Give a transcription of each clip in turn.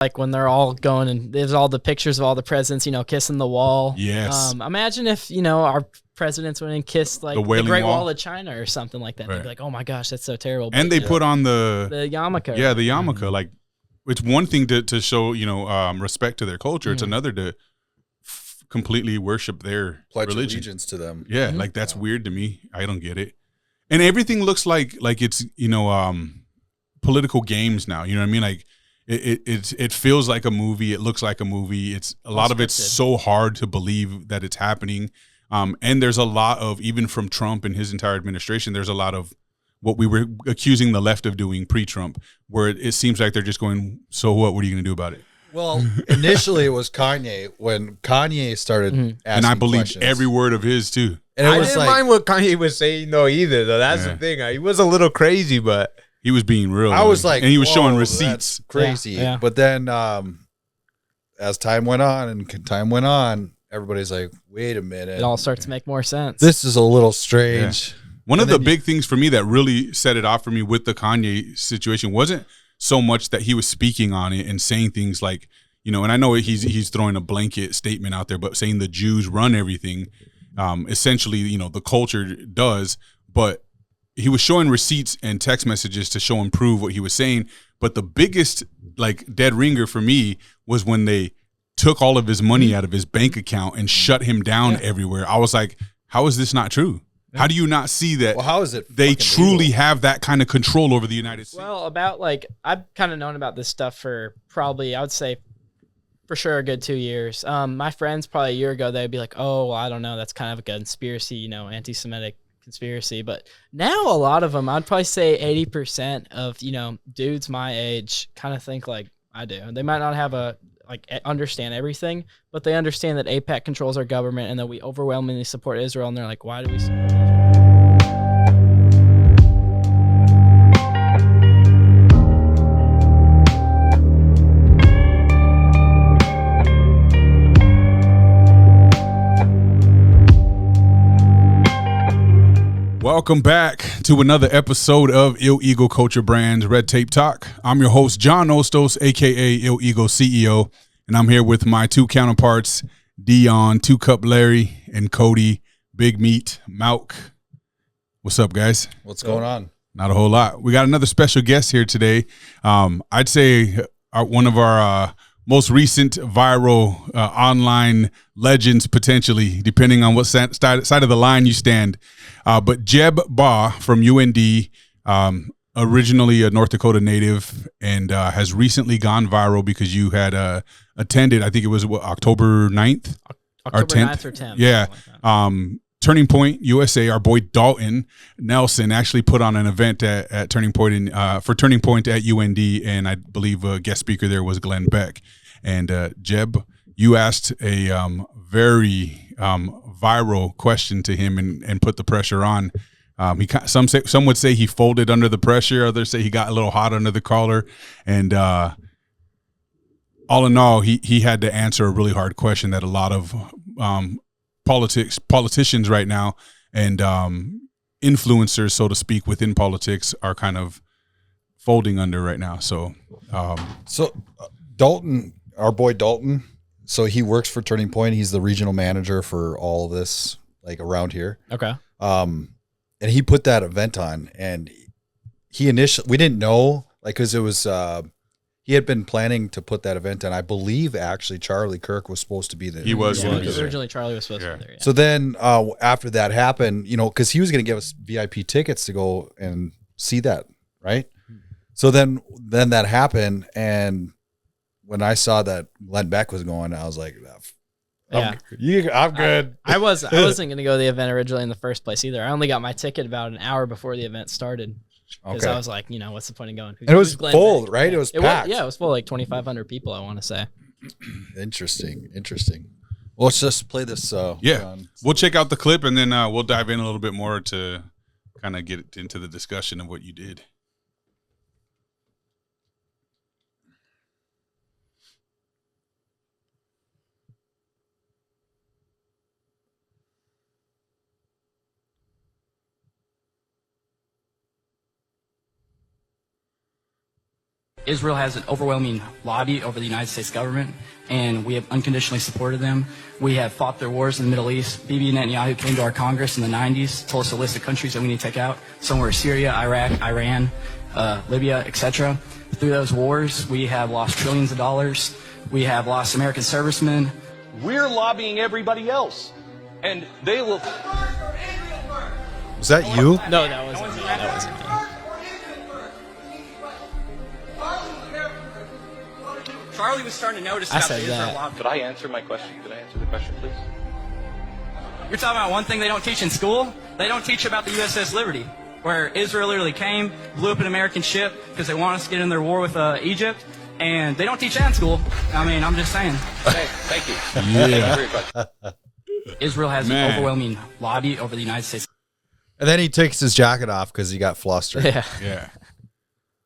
like when they're all going and there's all the pictures of all the presidents, kissing the wall. Yes. Imagine if, our presidents went and kissed like the Great Wall of China or something like that. Right. They'd be like, oh my gosh, that's so terrible. And they put on the yarmulke. Yeah, the yarmulke. Mm-hmm. Like, it's one thing to show, respect to their culture. Mm-hmm. It's another to completely worship their pledge religion. Allegiance to them. Yeah, mm-hmm. Like that's weird to me. I don't get it. And everything looks like it's, political games now. You know what I mean? Like, it feels like a movie. It looks like a movie. It's a lot of it's so hard to believe that it's happening. And there's a lot of, even from Trump and his entire administration, there's a lot of what we were accusing the left of doing pre-Trump, where it seems like they're just going, so what are you going to do about it? Well, initially it was Kanye. When Kanye started asking and I believed questions. Every word of his too. And I didn't mind what Kanye was saying though either. Though that's the thing. He was a little crazy, but he was being real. I was like, and he was showing receipts. That's crazy. Yeah. But then, as time went on, everybody's like, wait a minute. It all starts to make more sense. This is a little strange. Yeah. One of the big things for me that really set it off for me with the Kanye situation wasn't so much that he was speaking on it and saying things like, and I know he's throwing a blanket statement out there, but saying the Jews run everything, essentially, the culture does, but he was showing receipts and text messages to show and prove what he was saying. But the biggest dead ringer for me was when they took all of his money out of his bank account and shut him down everywhere. I was like, how is this not true? How do you not see that? Well, how is it they truly legal? Have that kind of control over the United States? Well, I've kind of known about this stuff for probably, I would say, for sure a good 2 years. My friends probably a year ago, they'd be like, oh, well, I don't know, that's kind of a conspiracy, anti-Semitic conspiracy. But now a lot of them, I'd probably say 80% of, dudes my age kind of think like I do. They might not have understand everything, but they understand that AIPAC controls our government and that we overwhelmingly support Israel. And they're like, why do we support Israel? Welcome back to another episode of Ill Ego Culture Brands Red Tape Talk. I'm your host, John Ostos, a.k.a. Ill Ego CEO, and I'm here with my two counterparts, Dion, Two Cup Larry, and Cody, Big Meat, Malk. What's up, guys? What's going on? Not a whole lot. We got another special guest here today. I'd say one of our most recent viral online legends, potentially, depending on what side of the line you stand. But Jeb Baugh from UND, originally a North Dakota native, and has recently gone viral because you had attended, I think it was October 9th? October 9th or 10th. Yeah. Like Turning Point USA, our boy Dalton Nelson actually put on an event at Turning Point for Turning Point at UND, and I believe a guest speaker there was Glenn Beck. And Jeb, you asked a very viral question to him and put the pressure on. Some would say he folded under the pressure. Others say he got a little hot under the collar. And all in all, he had to answer a really hard question that a lot of politicians right now and influencers, so to speak, within politics are kind of folding under right now. So Dalton, our boy Dalton, so he works for Turning Point. He's the regional manager for all of this, around here. Okay. And he put that event on, and we didn't know, because it was, he had been planning to put that event on. I believe actually Charlie Kirk was supposed to be there. He was. Yeah, originally Charlie was supposed to be there. Yeah. So then after that happened, because he was going to give us VIP tickets to go and see that, right? So then that happened, and when I saw that Glenn Beck was going, I was like, I'm good. I wasn't going to go to the event originally in the first place either. I only got my ticket about an hour before the event started. Because I was like, what's the point of going? And it was full, right? Yeah. It was packed. It was full, 2,500 people, I want to say. Interesting. Well, let's just play this. We'll check out the clip, and then we'll dive in a little bit more to kind of get into the discussion of what you did. Israel has an overwhelming lobby over the United States government, and we have unconditionally supported them. We have fought their wars in the Middle East. Bibi Netanyahu came to our Congress in the 90s, told us a list of countries that we need to take out. Some were Syria, Iraq, Iran, Libya, etc. Through those wars, we have lost trillions of dollars. We have lost American servicemen. We're lobbying everybody else, and they will. Was that you? No, that wasn't me. That wasn't me. Charlie was starting to notice I about the said Israel that. lobby. Could I answer my question? Could I answer the question, please? You're talking about one thing they don't teach in school? They don't teach about the USS Liberty, where Israel literally came, blew up an American ship because they want us to get in their war with Egypt, and they don't teach that in school. I mean, I'm just saying. Hey, thank you. Yeah. Thank you very much. Israel has Man. an overwhelming lobby over the United States. And then he takes his jacket off because he got flustered. Yeah. Yeah.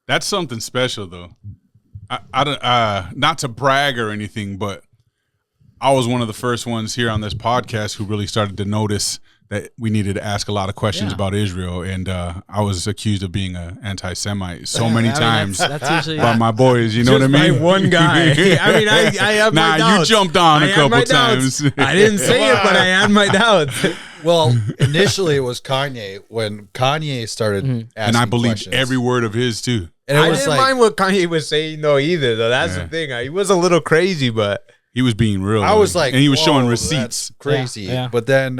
That's something special, though. I don't, not to brag or anything, but I was one of the first ones here on this podcast who really started to notice that we needed to ask a lot of questions about Israel. And I was accused of being an anti-Semite so many times That's usually by my boys. You know what I Just by mean? one guy. I mean, I have my Nah, you doubts. jumped on I a had couple my doubts. times. I didn't say it, but I had my doubts. Well, initially it was Kanye when Kanye started asking And I believed questions. every word of his, too. And it I was didn't like, mind what Kanye was saying, though, either. Though that's the thing. He was a little crazy, but He was being real. I was like, and he was whoa, showing that's receipts. crazy. Yeah. But then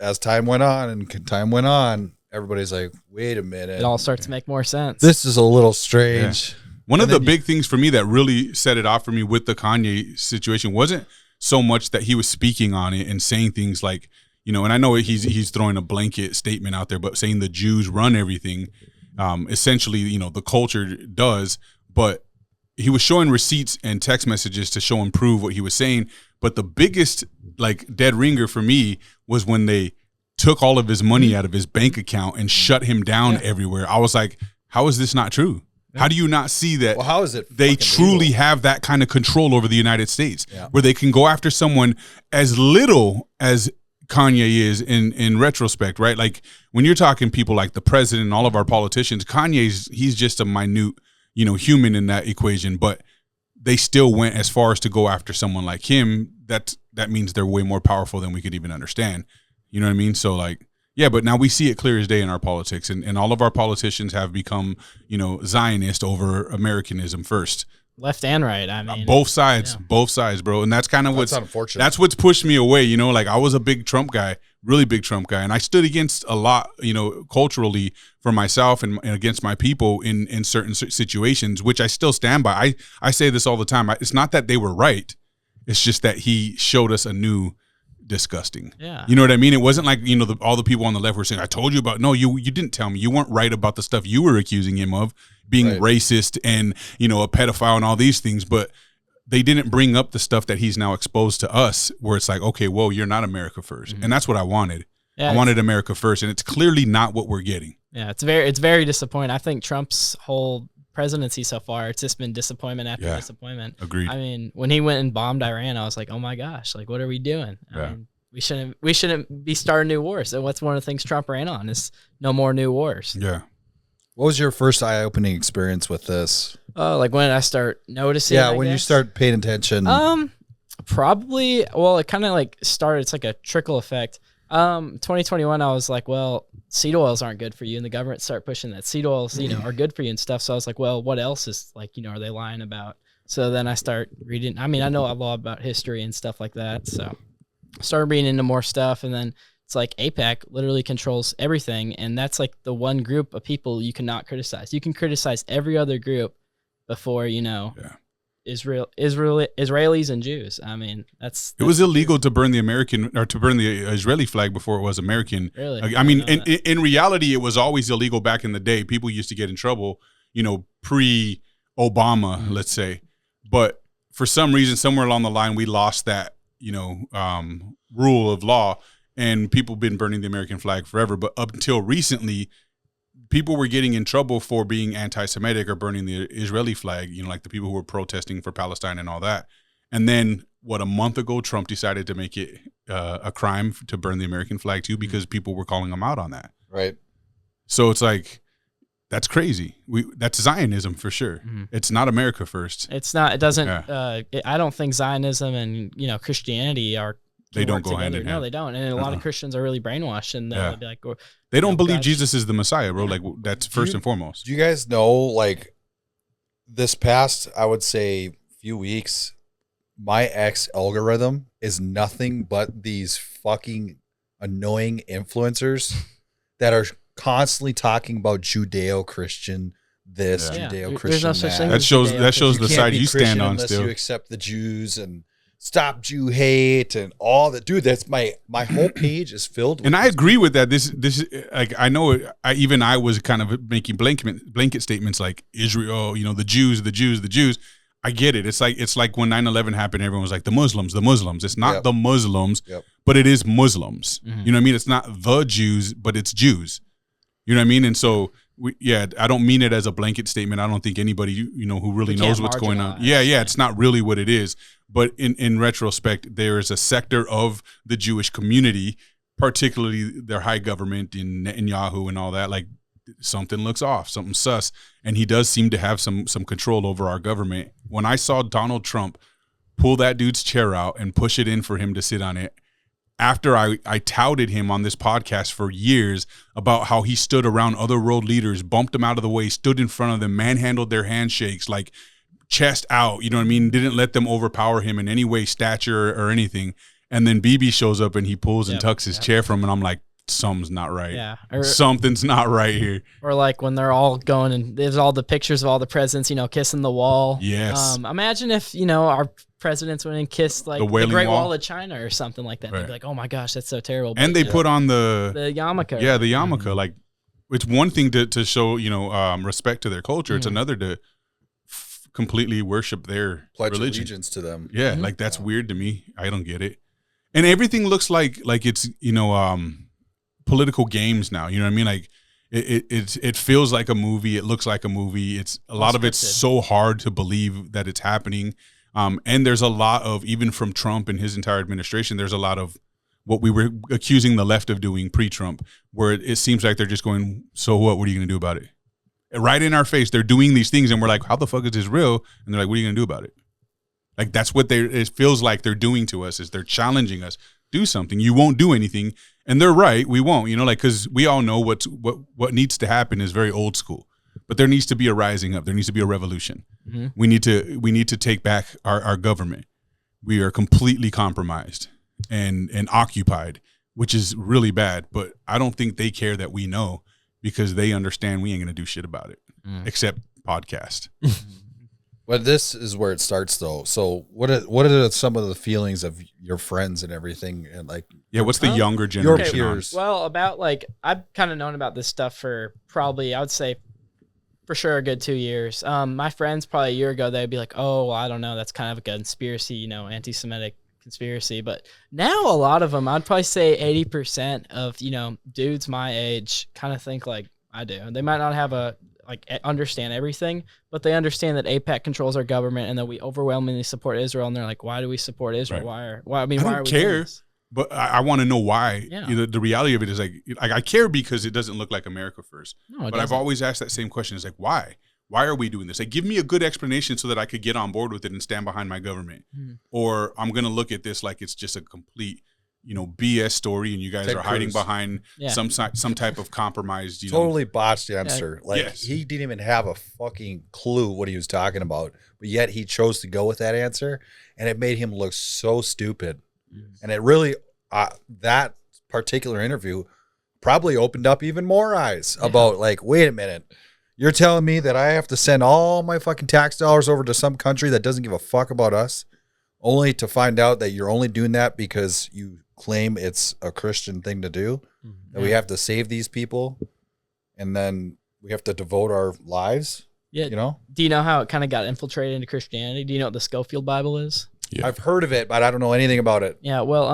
as time went on, everybody's like, wait a minute. it all starts to make more sense. This is a little strange. One of And the then big things for me that really set it off for me with the Kanye situation wasn't so much that he was speaking on it and saying things like, you know, and I know he's throwing a blanket statement out there, but saying the Jews run everything, essentially, you know, the culture does, but he was showing receipts and text messages to show and prove what he was saying. But the biggest like dead ringer for me was when they took all of his money out of his bank account and shut him down everywhere. I was like, how is this not true? How do you not see that? Well, how is it They fucking truly legal? have that kind of control over the United States, Yeah. where they can go after someone as little as Kanye is in retrospect, right? Like when you're talking people like the president and all of our politicians, he's just a minute, you know, human in that equation, but they still went as far as to go after someone like him. That means they're way more powerful than we could even understand. You know what I mean? So like, yeah, but now we see it clear as day in our politics, and all of our politicians have become, you know, Zionist over Americanism first. Left and right. I mean, Both sides, bro. And that's kind of That's what's unfortunate. That's what's pushed me away. You know, like I was a big Trump guy, really big Trump guy, and I stood against a lot, you know, culturally for myself and against my people in certain situations, which I still stand by. I say this all the time. It's not that they were right. It's just that he showed us a new disgusting. Yeah. You know what I mean? It wasn't like, you know, all the people on the left were saying, I told you about, no, you didn't tell me. You weren't right about the stuff you were accusing him of, being racist and, you know, a pedophile and all these things, but they didn't bring up the stuff that he's now exposed to us, where it's like, okay, whoa, you're not America first. And that's what I wanted. Yeah, I wanted America first, and it's clearly not what we're getting. Yeah, it's very disappointing. I think Trump's whole presidency so far, it's just been disappointment after disappointment. Agreed. I mean, when he went and bombed Iran, I was like, oh my gosh, like what are we doing? I mean, we shouldn't be starting new wars. And what's one of the things Trump ran on is no more new wars. Yeah. What was your first eye-opening experience with this? Like when I start noticing. Yeah, I when you guess. start paying attention. Probably. Well, it kind of like started. It's like a trickle effect. 2021, I was like, well, seed oils aren't good for you, and the government started pushing that seed oils, you know, are good for you and stuff. So I was like, well, what else is like, you know, are they lying about? So then I start reading. I mean, I know a lot about history and stuff like that. So I started reading into more stuff, and then it's like AIPAC literally controls everything, and that's like the one group of people you cannot criticize. You can criticize every other group before, you know, Israelis and Jews. I mean, that's It was illegal to burn the American or to burn the Israeli flag before it was American. Really? I mean, I didn't know in reality, it was always illegal back in the day. People used to get in trouble, you know, pre-Obama, let's say. But for some reason, somewhere along the line, we lost that, you know, rule of law, and people have been burning the American flag forever. But up until recently, people were getting in trouble for being anti-Semitic or burning the Israeli flag, you know, like the people who were protesting for Palestine and all that. And then, a month ago, Trump decided to make it a crime to burn the American flag too, because people were calling him out on that. Right. So it's like, that's crazy. That's Zionism for sure. It's not America first. It's not. It doesn't. I don't think Zionism and Christianity are. They don't go together. hand in hand. No, they don't. And a lot of Christians are really brainwashed, and they'll be like, they don't believe Jesus is the Messiah, bro. Like that's first and foremost. Do you guys know, like, this past, I would say, few weeks, my ex algorithm is nothing but these fucking annoying influencers that are constantly talking about Judeo-Christian this, Judeo-Christian There's no such that. thing That as shows Judeo-Christian. that shows the can't side be you Christian stand on unless still. you accept the Jews and stop Jew hate and all that. Dude, that's my whole page is filled with And I agree with that. This like I know I was kind of making blanket statements like Israel, the Jews. I get it. It's like when 9/11 happened, everyone was like the Muslims. It's not the Muslims, but it is Muslims. You know what I mean? It's not the Jews, but it's Jews. You know what I mean? And so I don't mean it as a blanket statement. I don't think anybody who really knows what's going on. Yeah, it's not really what it is. But in retrospect, there is a sector of the Jewish community, particularly their high government in Netanyahu and all that, like something looks off, something sus. And he does seem to have some control over our government. When I saw Donald Trump pull that dude's chair out and push it in for him to sit on it, after I touted him on this podcast for years about how he stood around other world leaders, bumped them out of the way, stood in front of them, manhandled their handshakes, like chest out, you know what I mean? Didn't let them overpower him in any way, stature or anything. And then BB shows up and he pulls and tucks his chair from him. And I'm like, something's not right. Yeah. Something's not right here. Or like when they're all going and there's all the pictures of all the presidents, kissing the wall. Yes. Imagine if, our presidents went and kissed like the Great Wall of China or something like that. Right. They'd be like, oh my gosh, that's so terrible. And they put on the yarmulke. Yeah, the yarmulke. Like, it's one thing to show, respect to their culture. It's another to completely worship their pledge religion. Allegiance to them. Yeah, like that's weird to me. I don't get it. And everything looks like it's political games now. You know what I mean? Like it feels like a movie. It looks like a movie. It's a lot of it's so hard to believe that it's happening. And there's a lot of, even from Trump and his entire administration, there's a lot of what we were accusing the left of doing pre-Trump, where it seems like they're just going, so what? What are you going to do about it? Right in our face, they're doing these things, and we're like, how the fuck is this real? And they're like, what are you going to do about it? Like, that's what it feels like they're doing to us, is they're challenging us. Do something. You won't do anything. And they're right. We won't, because we all know what needs to happen is very old school. But there needs to be a rising up. There needs to be a revolution. Mm-hmm. We need to take back our government. We are completely compromised and occupied, which is really bad. But I don't think they care that we know, because they understand we ain't gonna do shit about it, except podcast. But this is where it starts, though. So what are some of the feelings of your friends and everything, and like? Yeah, what's the younger generation? Your peers. Well, about I've kind of known about this stuff for probably, I would say, for sure a good 2 years. My friends probably a year ago, they'd be like, oh, well, I don't know, that's kind of a conspiracy, anti-Semitic conspiracy. But now a lot of them, I'd probably say 80% of, dudes my age kind of think like I do. They might not have understand everything, but they understand that AIPAC controls our government and that we overwhelmingly support Israel. And they're like, why do we support Israel? Right. Why are we doing this? But I want to know why. Yeah. The reality of it is like I care because it doesn't look like America first. No, but I've always asked that same question. It's like, why? Why are we doing this? Like, give me a good explanation so that I could get on board with it and stand behind my government. Or I'm going to look at this like it's just a complete, BS story, and you guys are hiding behind some type of compromised, totally botched answer. He didn't even have a fucking clue what he was talking about, but yet he chose to go with that answer, and it made him look so stupid. And it really, that particular interview probably opened up even more eyes about like, wait a minute, you're telling me that I have to send all my fucking tax dollars over to some country that doesn't give a fuck about us, only to find out that you're only doing that because you claim it's a Christian thing to do, that we have to save these people, and then we have to devote our lives. Yeah. Do you know how it kind of got infiltrated into Christianity? Do you know what the Scofield Bible is? Yeah. I've heard of it, but I don't know anything about it. Yeah, well,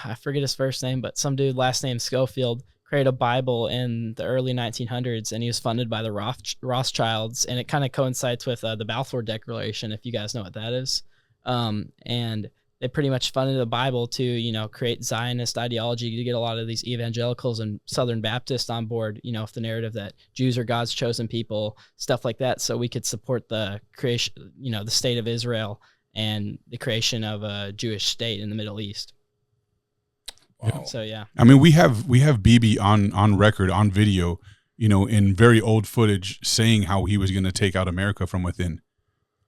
I forget his first name, but some dude, last name Scofield, created a Bible in the early 1900s, and he was funded by the Rothschilds, and it kind of coincides with the Balfour Declaration, if you guys know what that is. And they pretty much funded the Bible to, you know, create Zionist ideology to get a lot of these evangelicals and Southern Baptists on board, you know, with the narrative that Jews are God's chosen people, stuff like that. So we could support the creation, you know, the state of Israel and the creation of a Jewish state in the Middle East. Wow. So, yeah. I mean, we have BB on record, on video, you know, in very old footage saying how he was going to take out America from within.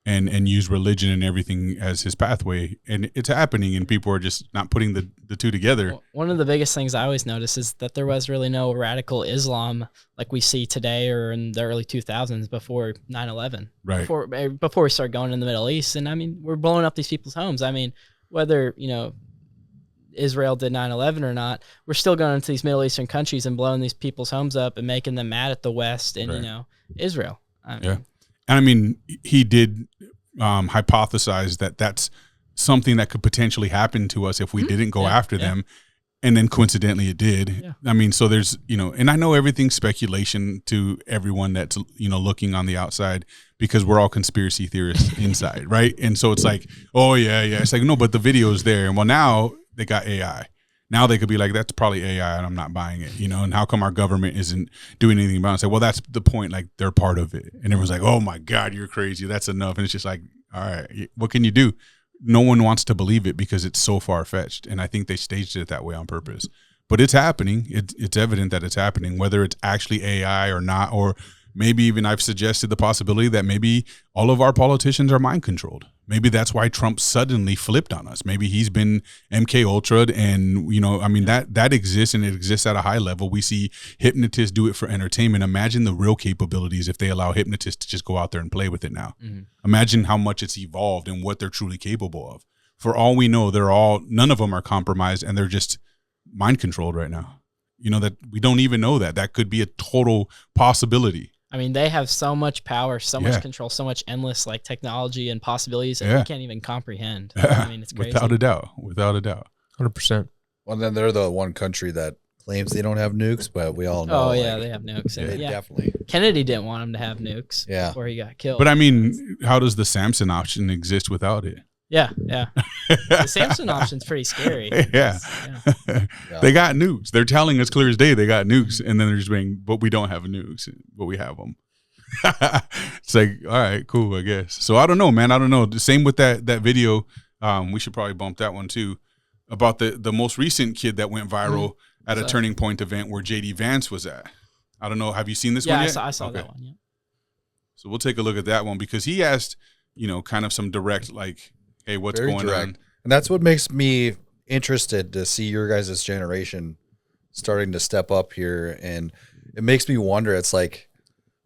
And use religion and everything as his pathway. And it's happening, and people are just not putting the two together. Well, one of the biggest things I always notice is that there was really no radical Islam like we see today or in the early 2000s before 9/11. Right. Before we start going in the Middle East. And, I mean, we're blowing up these people's homes. I mean, whether, you know, Israel did 9/11 or not, we're still going into these Middle Eastern countries and blowing these people's homes up and making them mad at the West and, right. you know, Israel. I mean, yeah. And I mean, he did hypothesize that that's something that could potentially happen to us if we didn't go after them. And then coincidentally it did. Yeah. I mean, so there's, you know, and I know everything's speculation to everyone that's, you know, looking on the outside because we're all conspiracy theorists inside. Right. And so it's like, oh yeah. It's like, no, but the video's there. And well, now they got AI. Now they could be like, that's probably AI and I'm not buying it, you know, and how come our government isn't doing anything about it? Say, well, that's the point. Like they're part of it. And everyone's like, oh my God, you're crazy. That's enough. And it's just like, all right, what can you do? No one wants to believe it because it's so far fetched. And I think they staged it that way on purpose, but it's happening. It's evident that it's happening, whether it's actually AI or not, or maybe even I've suggested the possibility that maybe all of our politicians are mind controlled. Maybe that's why Trump suddenly flipped on us. Maybe he's been MK Ultra'd and, you know, I mean, that exists and it exists at a high level. We see hypnotists do it for entertainment. Imagine the real capabilities if they allow hypnotists to just go out there and play with it now. Mm-hmm. Imagine how much it's evolved and what they're truly capable of. For all we know, none of them are compromised and they're just mind controlled right now. You know, that we don't even know that could be a total possibility. I mean, they have so much power, so much control, so much endless like technology and possibilities that we can't even comprehend. I mean, it's crazy. Without a doubt. 100%. Well, then they're the one country that claims they don't have nukes, but we all know. Oh, yeah, they have nukes. They definitely. Kennedy didn't want them to have nukes before he got killed. But I mean, how does the Samson option exist without it? Yeah. The Samson option's pretty scary. Yeah. They got nukes. They're telling us clear as day they got nukes, and then they're just being, but we don't have nukes, but we have them. It's like, all right, cool, I guess. So I don't know, man. I don't know. The same with that video. We should probably bump that one too, about the most recent kid that went viral at a Turning Point event where JD Vance was at. I don't know. Have you seen this one yet? I saw that one. Yeah. So we'll take a look at that one because he asked, you know, kind of some direct like, hey, what's Very going direct. on? And that's what makes me interested to see your guys' generation starting to step up here. And it makes me wonder, it's like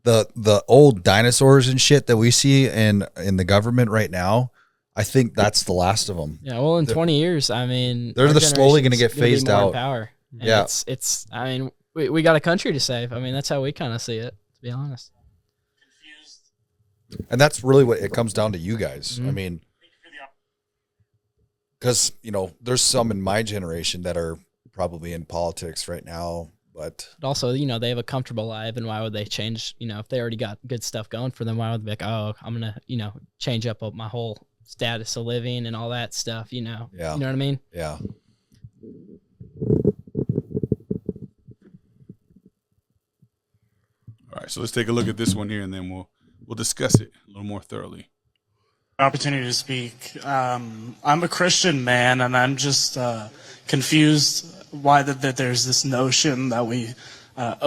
the old dinosaurs and shit that we see in the government right now, I think that's the last of them. Yeah, well, in 20 years, I mean, they're slowly going to get phased out. Power. And it's. I mean, we got a country to save. I mean, that's how we kind of see it, to be honest. And that's really what it comes down to, you guys. I mean, because, you know, there's some in my generation that are probably in politics right now, but also, you know, they have a comfortable life, and why would they change? You know, if they already got good stuff going for them, why would they be like, oh, I'm going to, you know, change up my whole status of living and all that stuff, you know? Yeah. You know what I mean? Yeah. All right, so let's take a look at this one here, and then we'll discuss it a little more thoroughly. Opportunity to speak. I'm a Christian man, and I'm just confused why that there's this notion that we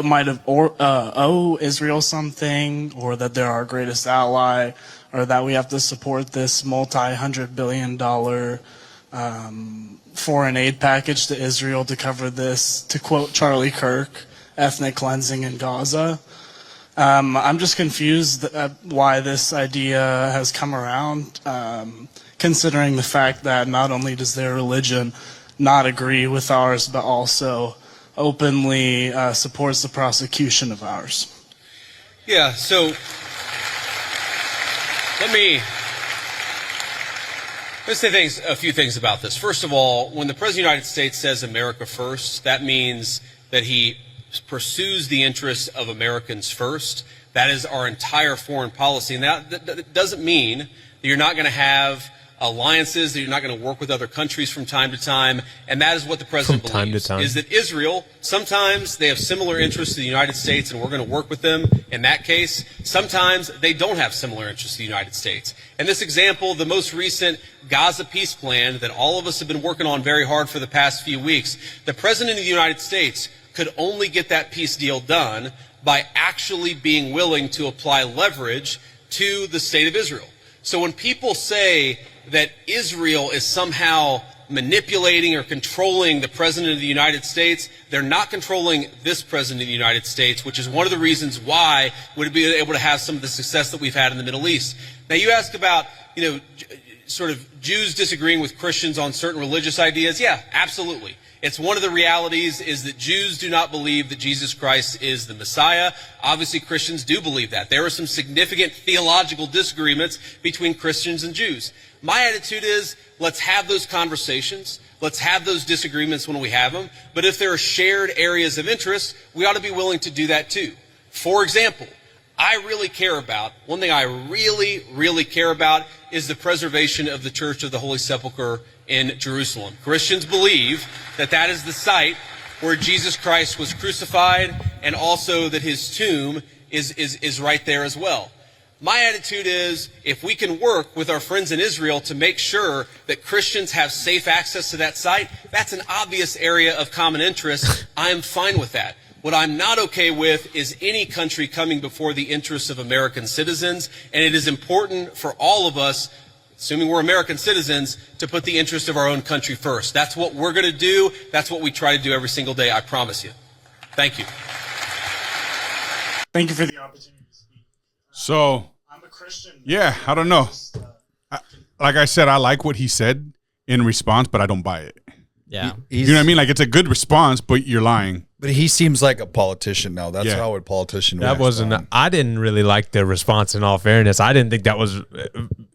might have owe Israel something, or that they're our greatest ally, or that we have to support this multi-$100 billion foreign aid package to Israel to cover this, to quote Charlie Kirk, ethnic cleansing in Gaza. I'm just confused why this idea has come around, considering the fact that not only does their religion not agree with ours, but also openly supports the prosecution of ours. Yeah, so let's say a few things about this. First of all, when the President of the United States says America first, that means that he pursues the interests of Americans first. That is our entire foreign policy. And that doesn't mean that you're not going to have alliances, that you're not going to work with other countries from time to time. And that is what the president believes, is that Israel, sometimes they have similar interests to the United States and we're going to work with them in that case. Sometimes they don't have similar interests to the United States. And this example, the most recent Gaza peace plan that all of us have been working on very hard for the past few weeks, the president of the United States could only get that peace deal done by actually being willing to apply leverage to the state of Israel. So when people say that Israel is somehow manipulating or controlling the president of the United States, they're not controlling this president of the United States, which is one of the reasons why we'd be able to have some of the success that we've had in the Middle East. Now, you ask about, sort of Jews disagreeing with Christians on certain religious ideas. Yeah, absolutely. It's one of the realities is that Jews do not believe that Jesus Christ is the Messiah. Obviously, Christians do believe that. There are some significant theological disagreements between Christians and Jews. My attitude is, let's have those conversations. Let's have those disagreements when we have them. But if there are shared areas of interest, we ought to be willing to do that too. For example, I really care about, one thing I really, really care about is the preservation of the Church of the Holy Sepulchre in Jerusalem. Christians believe that that is the site where Jesus Christ was crucified and also that his tomb is right there as well. My attitude is, if we can work with our friends in Israel to make sure that Christians have safe access to that site, that's an obvious area of common interest. I am fine with that. What I'm not okay with is any country coming before the interests of American citizens, and it is important for all of us, assuming we're American citizens, to put the interest of our own country first. That's what we're going to do. That's what we try to do every single day, I promise you. Thank you. Thank you for the opportunity to speak. So, I'm a Christian. Yeah, I don't know. Like I said, I like what he said in response, but I don't buy it. Yeah. You know what I mean? Like, it's a good response, but you're lying. But he seems like a politician now. That's how a politician That wasn't, I didn't really like the response in all fairness. I didn't think that was,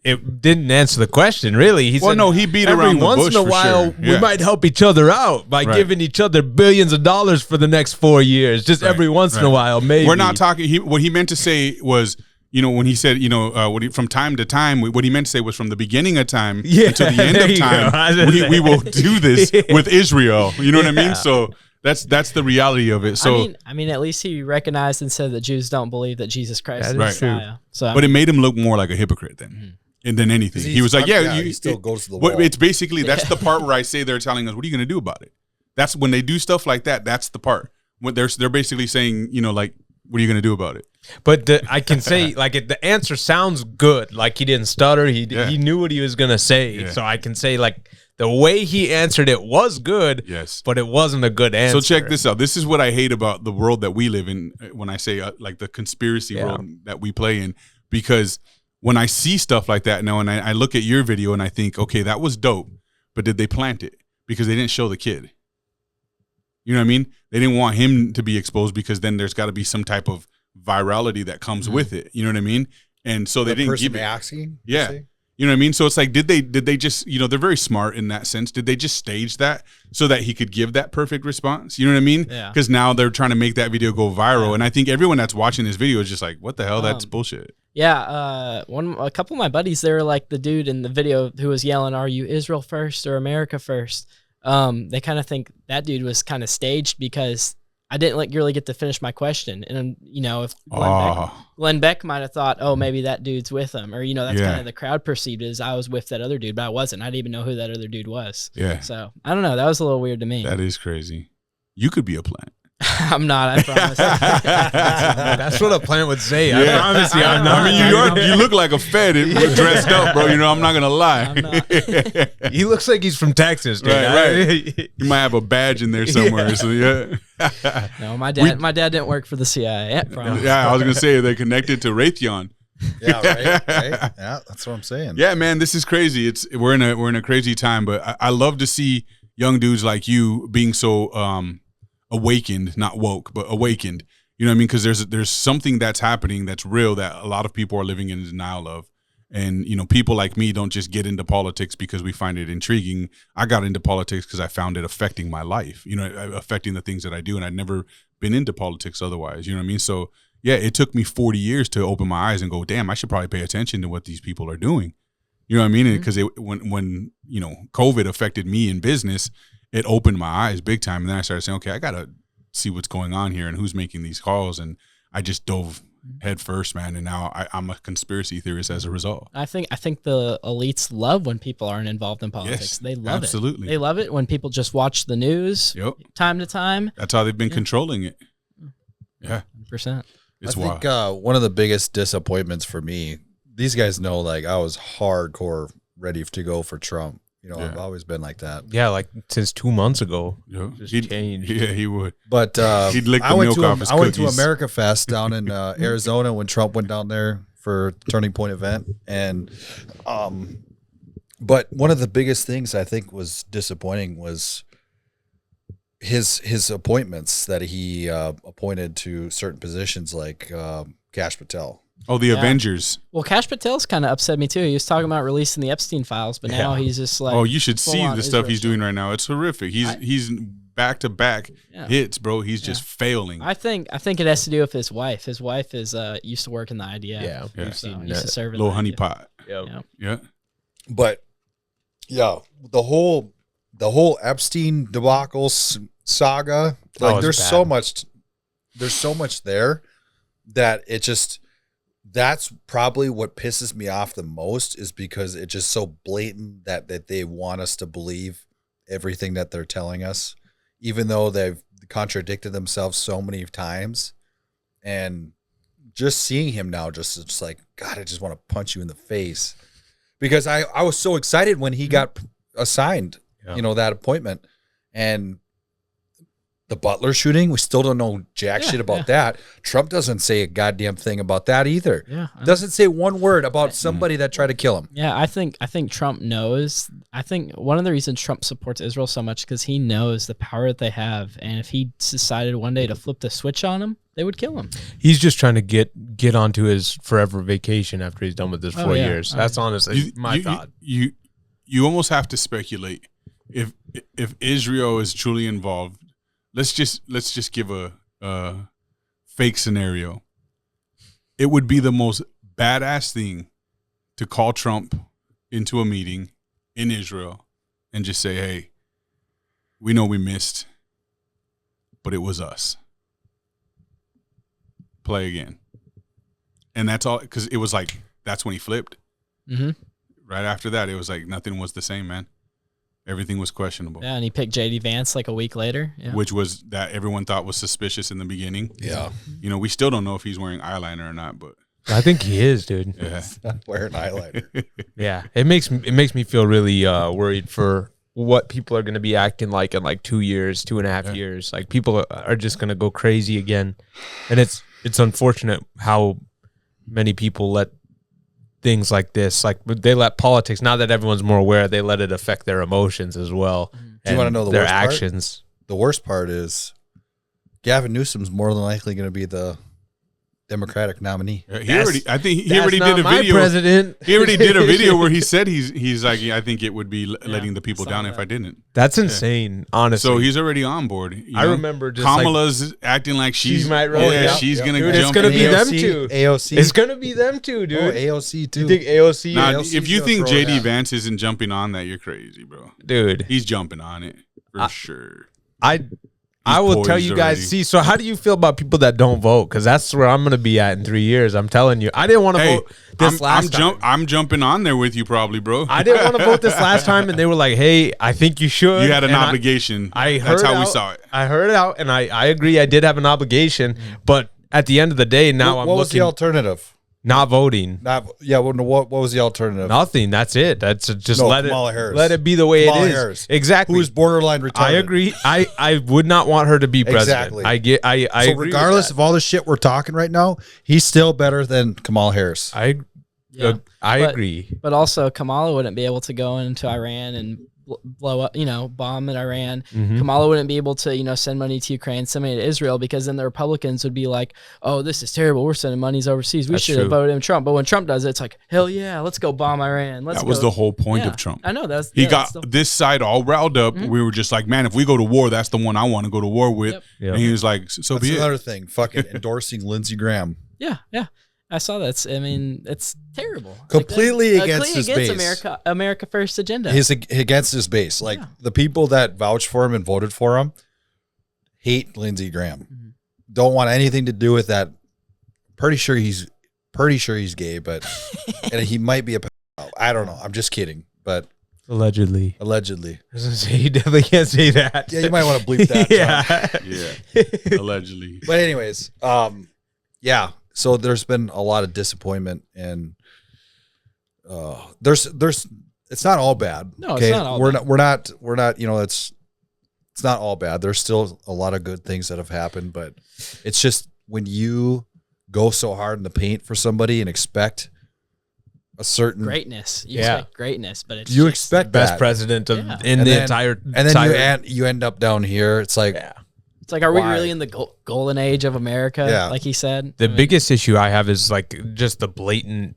it didn't answer the question, really. He said, no, he beat around the bush. Every once in a while, we might help each other out by giving each other billions of dollars for the next 4 years. Just every once in a while, maybe. We're not talking, what he meant to say was, when he said, from time to time, what he meant to say was from the beginning of time until the end of time, we will do this with Israel. You know what I mean? So that's the reality of it. So I mean, at least he recognized and said that Jews don't believe that Jesus Christ is the Messiah. So, but it made him look more like a hypocrite then. And than anything. He was like, he still goes to the wall. It's basically, that's the part where I say they're telling us, what are you going to do about it? That's when they do stuff like that. That's the part when they're basically saying, what are you going to do about it? But I can say, the answer sounds good. Like, he didn't stutter. He knew what he was going to say. Yeah. So I can say, the way he answered it was good, but it wasn't a good answer. So check this out. This is what I hate about the world that we live in when I say, the conspiracy world that we play in. Because when I see stuff like that now, and I look at your video and I think, okay, that was dope, but did they plant it? Because they didn't show the kid. You know what I mean? They didn't want him to be exposed because then there's got to be some type of virality that comes with it. You know what I mean? And so they didn't give it. Asking, yeah. You know what I mean? So it's like, did they just, they're very smart in that sense. Did they just stage that so that he could give that perfect response? You know what I mean? Yeah. Because now they're trying to make that video go viral. Yeah. And I think everyone that's watching this video is just like, what the hell? That's bullshit. Yeah. A couple of my buddies, they were like the dude in the video who was yelling, "Are you Israel first or America first?" They kind of think that dude was kind of staged because I didn't really get to finish my question. And, if Glenn Beck might have thought, oh, maybe that dude's with him. Or, that's kind of the crowd perceived as I was with that other dude, but I wasn't. I didn't even know who that other dude was. Yeah. So, I don't know. That was a little weird to me. That is crazy. You could be a plant. I'm not, I promise. That's what a plant would say. I promise you, I'm not. I mean, you look like a Fed dressed up, bro. I'm not going to lie. I'm not. He looks like he's from Texas, dude. Right. You might have a badge in there somewhere. So, yeah. No, my dad didn't work for the CIA. I promise. Yeah, I was going to say, they're connected to Raytheon. Yeah, right. Yeah, that's what I'm saying. Yeah, man, this is crazy. We're in a crazy time, but I love to see young dudes like you being so awakened, not woke, but awakened. You know what I mean? Because there's something that's happening that's real that a lot of people are living in denial of. And, people like me don't just get into politics because we find it intriguing. I got into politics because I found it affecting my life, affecting the things that I do. And I'd never been into politics otherwise. You know what I mean? So, yeah, it took me 40 years to open my eyes and go, damn, I should probably pay attention to what these people are doing. You know what I mean? Because when you know, COVID affected me in business, it opened my eyes big time. And then I started saying, okay, I got to see what's going on here and who's making these calls. And I just dove head first, man. And now I'm a conspiracy theorist as a result. I think the elites love when people aren't involved in politics. Yes, they love it. absolutely. They love it when people just watch the news time to time. That's how they've been controlling it. Yeah. 100%. It's I wild. think one of the biggest disappointments for me, these guys know, like, I was hardcore ready to go for Trump. You know, I've always been like that. Yeah, like since 2 months ago. Yeah. Just changed. Yeah, he would. But he'd lick the I went milk to off his I went to cookies. America Fest down in Arizona when Trump went down there for Turning Point event, and but one of the biggest things I think was disappointing was his appointments that he appointed to certain positions, like Kash Patel. Oh, the Avengers. Well, Kash Patel's kind of upset me too. He was talking about releasing the Epstein files, but now he's just like, oh, you should see the stuff he's doing right now. It's horrific. He's back to back hits, bro. He's just failing. I think it has to do with his wife. His wife is used to work in the IDF. Yeah. So used to serve in Little the honey IDF. pot. Yeah. But the whole Epstein debacle saga, like there's so much there that it just, that's probably what pisses me off the most, is because it's just so blatant that they want us to believe everything that they're telling us, even though they've contradicted themselves so many times. And just seeing him now, it's like, God, I just want to punch you in the face, because I was so excited when he got assigned, you know, that appointment. And the Butler shooting, we still don't know jack shit about that. Trump doesn't say a goddamn thing about that either. Yeah, doesn't say one word about somebody that tried to kill him. Yeah, I think Trump knows. I think one of the reasons Trump supports Israel so much, because he knows the power that they have, and if he decided one day to flip the switch on him, they would kill him. He's just trying to get onto his forever vacation after he's done with his 4 years. That's honestly my thought. You almost have to speculate if Israel is truly involved. Let's just give a fake scenario. It would be the most badass thing to call Trump into a meeting in Israel and just say, hey, we know we missed, but it was us. Play again. And that's all, because it was like, that's when he flipped. Mm-hmm. Right after that, it was like nothing was the same, man. Everything was questionable. Yeah, and he picked J.D. Vance like a week later. Yeah. Which was that everyone thought was suspicious in the beginning. Yeah. You know, we still don't know if he's wearing eyeliner or not, but I think he is, dude. Yeah. He's not wearing eyeliner. Yeah. It makes me feel really worried for what people are going to be acting like in like 2 years, 2.5 years. Like people are just going to go crazy again. And it's unfortunate how many people let things like this, like they let politics, now that everyone's more aware, they let it affect their emotions as well. Do you want to know their actions? The worst part is Gavin Newsom's more than likely going to be the Democratic nominee. I think he already did a video. President. He already did a video where he said he's like, I think it would be letting the people down if I didn't. That's insane, honestly. So he's already on board. I remember just Kamala's acting like she might roll. She's gonna dude, jump. It's gonna in be there. them too. AOC. It's gonna be them too, dude. Oh, AOC too. You think AOC? Now, AOC if you gonna think throw it JD out. Vance isn't jumping on that, you're crazy, bro. Dude, He's jumping on it for sure. I will tell poised you guys. already. See, so how do you feel about people that don't vote? Because that's where I'm going to be at in 3 years. I'm telling you, I didn't want to vote this last time. I'm jumping on there with you, probably, bro. I didn't want to vote this last time, and they were like, "Hey, I think you should." You had an And obligation. I That's heard how we out- saw it. I heard it out, and I agree. I did have an obligation, but at the end of the day, now I'm what was the looking alternative? not voting. What was the alternative? Nothing. That's it. That's just No, let Kamala it Harris. let it be the way Kamala it is. Harris. Exactly. Who's borderline retarded? I agree. I would not want her to be president. Exactly. I So agree with regardless that. of all the shit we're talking right now, he's still better than Kamala Harris. I Yeah. But- agree. But also, Kamala wouldn't be able to go into Iran and blow up, bomb in Iran. Mhm. Kamala wouldn't be able to, send money to Ukraine, send money to Israel, because then the Republicans would be like, oh, this is terrible. We're sending monies overseas. We That's should have true. voted him Trump. But when Trump does it, it's like, hell yeah, let's go bomb Iran. That was the whole point of Trump. I know. He got this side all riled up. We were just like, man, if we go to war, that's the one I want to go to war with. Yep. Yep. And he was like, so That's be it. another thing. Fucking endorsing Lindsey Graham. Yeah. I saw that. I mean, it's terrible. Completely against his base. America First agenda. He's against his base. Like the people that vouched for him and voted for him hate Lindsey Graham. Mm-hmm. Don't want anything to do with that. Pretty sure he's gay, but and he might be a. I don't know. I'm just kidding, but allegedly. I was gonna say you definitely can't say that. Yeah, you might want to bleep that. Yeah, allegedly. But anyways, yeah. So there's been a lot of disappointment, and there's it's not all bad. No, it's not all bad. We're not. You know, it's not all bad. There's still a lot of good things that have happened, but it's just when you go so hard in the paint for somebody and expect a certain greatness, expect greatness, but you expect best president of entire, and then you end up down here. It's like. Yeah. It's like, are we really in the golden age of America? Yeah. Like he said. The biggest issue I have is like just the blatant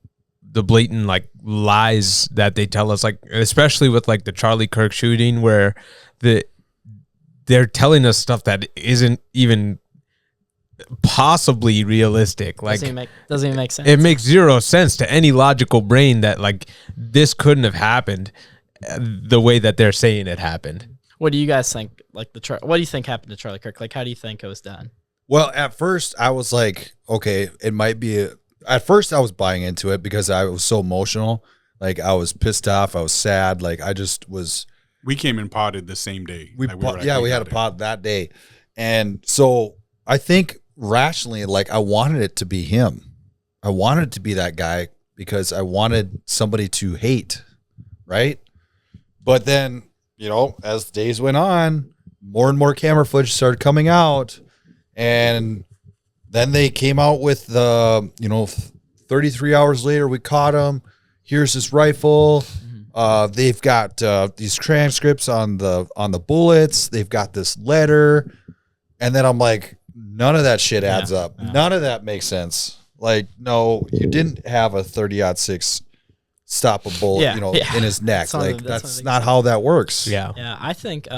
like lies that they tell us, like especially with like the Charlie Kirk shooting, where they're telling us stuff that isn't even possibly realistic. Like doesn't even make sense. It makes zero sense to any logical brain that like this couldn't have happened the way that they're saying it happened. What do you guys think? Like what do you think happened to Charlie Kirk? Like, how do you think it was done? Well, at first I was like, okay, it might be. At first I was buying into it because I was so emotional. Like I was pissed off. I was sad. Like I just was. We came and potted the same day. We had a pod that day, and so I think rationally, like I wanted it to be him. I wanted it to be that guy because I wanted somebody to hate, right? But then. You know, as the days went on, more and more camera footage started coming out. And then they came out with the, 33 hours later, we caught him. Here's his rifle. They've got these transcripts on the bullets. They've got this letter. And then I'm like, none of that shit adds up. Yeah. None of that makes sense. Like, no, you didn't have a 30-06 stop a bullet, in his neck. That's not how that works. Yeah. I think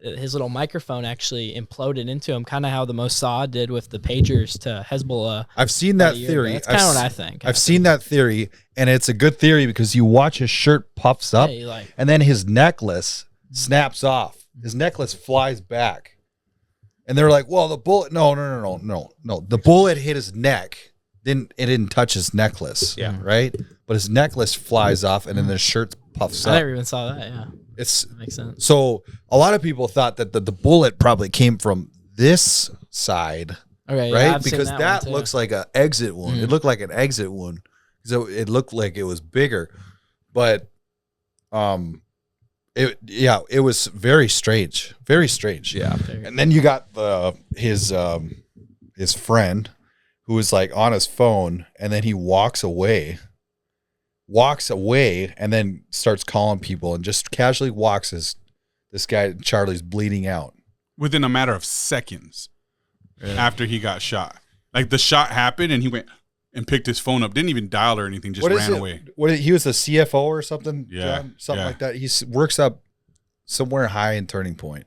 his little microphone actually imploded into him, kind of how the Mossad did with the pagers to Hezbollah. I've seen that theory. That's kind of what I think. I've seen that theory, and it's a good theory because you watch his shirt puffs up, and then his necklace snaps off. His necklace flies back, and they're like, "Well, the bullet." No. The bullet hit his neck. It didn't touch his necklace. Yeah. Right. But his necklace flies off, and then the shirt puffs up. I never even saw that. Yeah, that makes sense. So a lot of people thought that the bullet probably came from this side, right? Yeah, because that looks like an exit wound. It looked like an exit wound, so it looked like it was bigger. But, it was very strange, very strange. Yeah, and then you got his friend who was like on his phone, and then he walks away and then starts calling people and just casually walks as this guy Charlie's bleeding out within a matter of seconds after he got shot. Like the shot happened and he went and picked his phone up, didn't even dial or anything, just ran away. He was the CFO or something? Yeah, John? Like that. He works up somewhere high in Turning Point.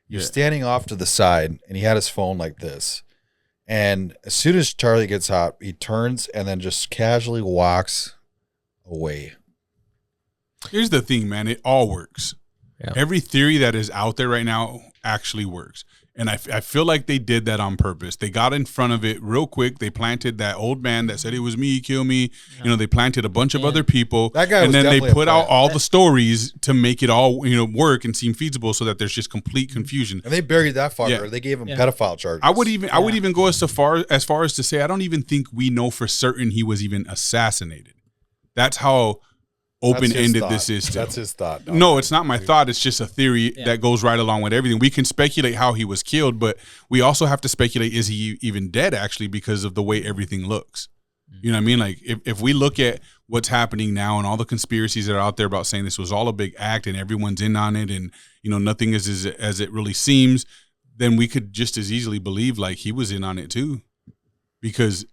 You're standing off to the side, and he had his phone like this. And as soon as Charlie gets out, he turns and then just casually walks away. Here's the thing, man. It all works. Yeah. Every theory that is out there right now actually works. And I feel like they did that on purpose. They got in front of it real quick. They planted that old man that said it was me, kill me. Yeah. They planted a bunch of other people. That guy and then they put out all the stories to make it all work and seem feasible, so that there's just complete confusion. And they buried that fucker. Yeah. They gave him pedophile charges. I would even go as far as to say I don't even think we know for certain he was even assassinated. That's how open-ended this is. That's his thought. No, it's not my thought. It's just a theory that goes right along with everything. We can speculate how he was killed, but we also have to speculate, is he even dead actually, because of the way everything looks. You know what I mean? Like if we look at what's happening now and all the conspiracies that are out there about saying this was all a big act and everyone's in on it and nothing is as it really seems, then we could just as easily believe like he was in on it too. Because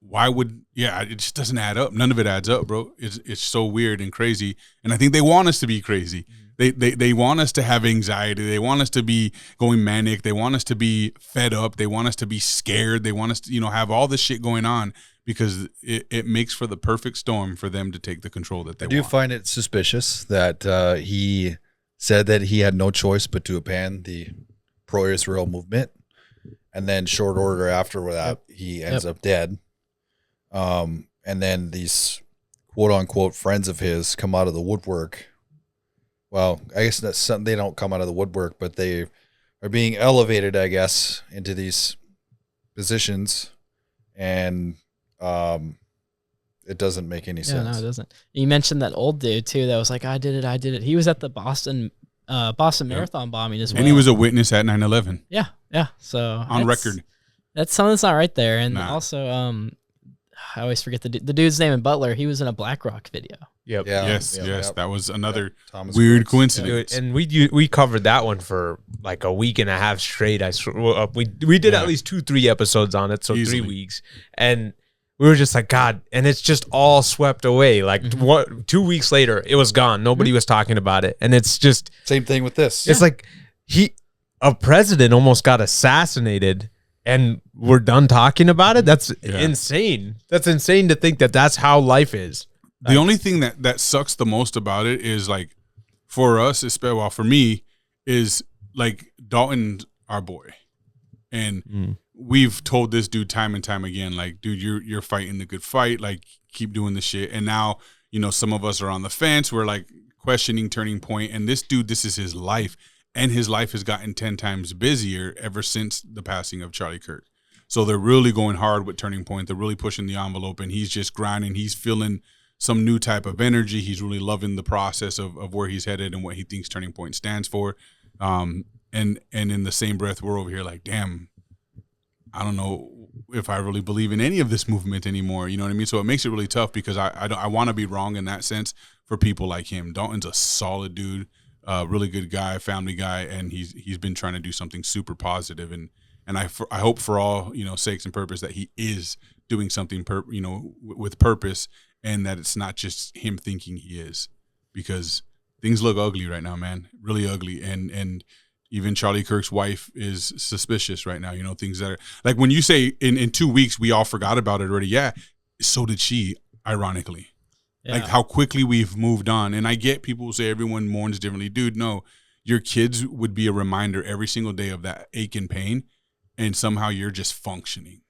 why would it just doesn't add up. None of it adds up, bro. It's so weird and crazy. And I think they want us to be crazy. They want us to have anxiety. They want us to be going manic. They want us to be fed up. They want us to be scared. They want us to, have all this shit going on because it makes for the perfect storm for them to take the control that they I do want. find it suspicious that he said that he had no choice but to abandon the pro-Israel movement, and then short order after that, he ends up dead. And then these quote-unquote friends of his come out of the woodwork. Well, I guess that's something, they don't come out of the woodwork, but they are being elevated, I guess, into these positions, and it doesn't make any sense. No, it doesn't. You mentioned that old dude too that was like, I did it. He was at the Boston Marathon bombing as well. And he was a witness at 9/11. Yeah. So on record. That's something that's not right there. And Nah. also, I always forget the dude's name in Butler. He was in a BlackRock video. Yep. Yeah. Yes. Yep. That was another Thomas weird Brooks. coincidence. And we covered that one for like a week and a half straight. We did at least 2-3 episodes on it, so Easily. 3 weeks, and we were just like, God, and it's just all swept away. Like 2 weeks later, it was gone. Nobody was talking about it, and it's just Same thing with this. it's like a president almost got assassinated, and we're done talking about it. That's insane. That's insane to think that that's how life is. The only thing that sucks the most about it is like for us, especially for me, is like Dalton's our boy, and we've told this dude time and time again, like, dude, you're fighting the good fight, like keep doing the shit. And now, you know, some of us are on the fence. We're like questioning Turning Point, and this dude, this is his life, and his life has gotten 10 times busier ever since the passing of Charlie Kirk. So they're really going hard with Turning Point. They're really pushing the envelope, and he's just grinding. He's feeling some new type of energy. He's really loving the process of where he's headed and what he thinks Turning Point stands for. And in the same breath, we're over here like, damn, I don't know if I really believe in any of this movement anymore. You know what I mean? So it makes it really tough because I want to be wrong in that sense for people like him. Dalton's a solid dude, really good guy, family guy, and he's been trying to do something super positive. And I hope for all, you know, sakes and purpose that he is doing something with purpose, and that it's not just him thinking he is, because things look ugly right now, man, really ugly. And even Charlie Kirk's wife is suspicious right now. You know, things that are like when you say in 2 weeks, we all forgot about it already. Yeah. So did she, ironically. Yeah. Like how quickly we've moved on. And I get people who say everyone mourns differently. Dude, no, your kids would be a reminder every single day of that ache and pain. And somehow you're just functioning.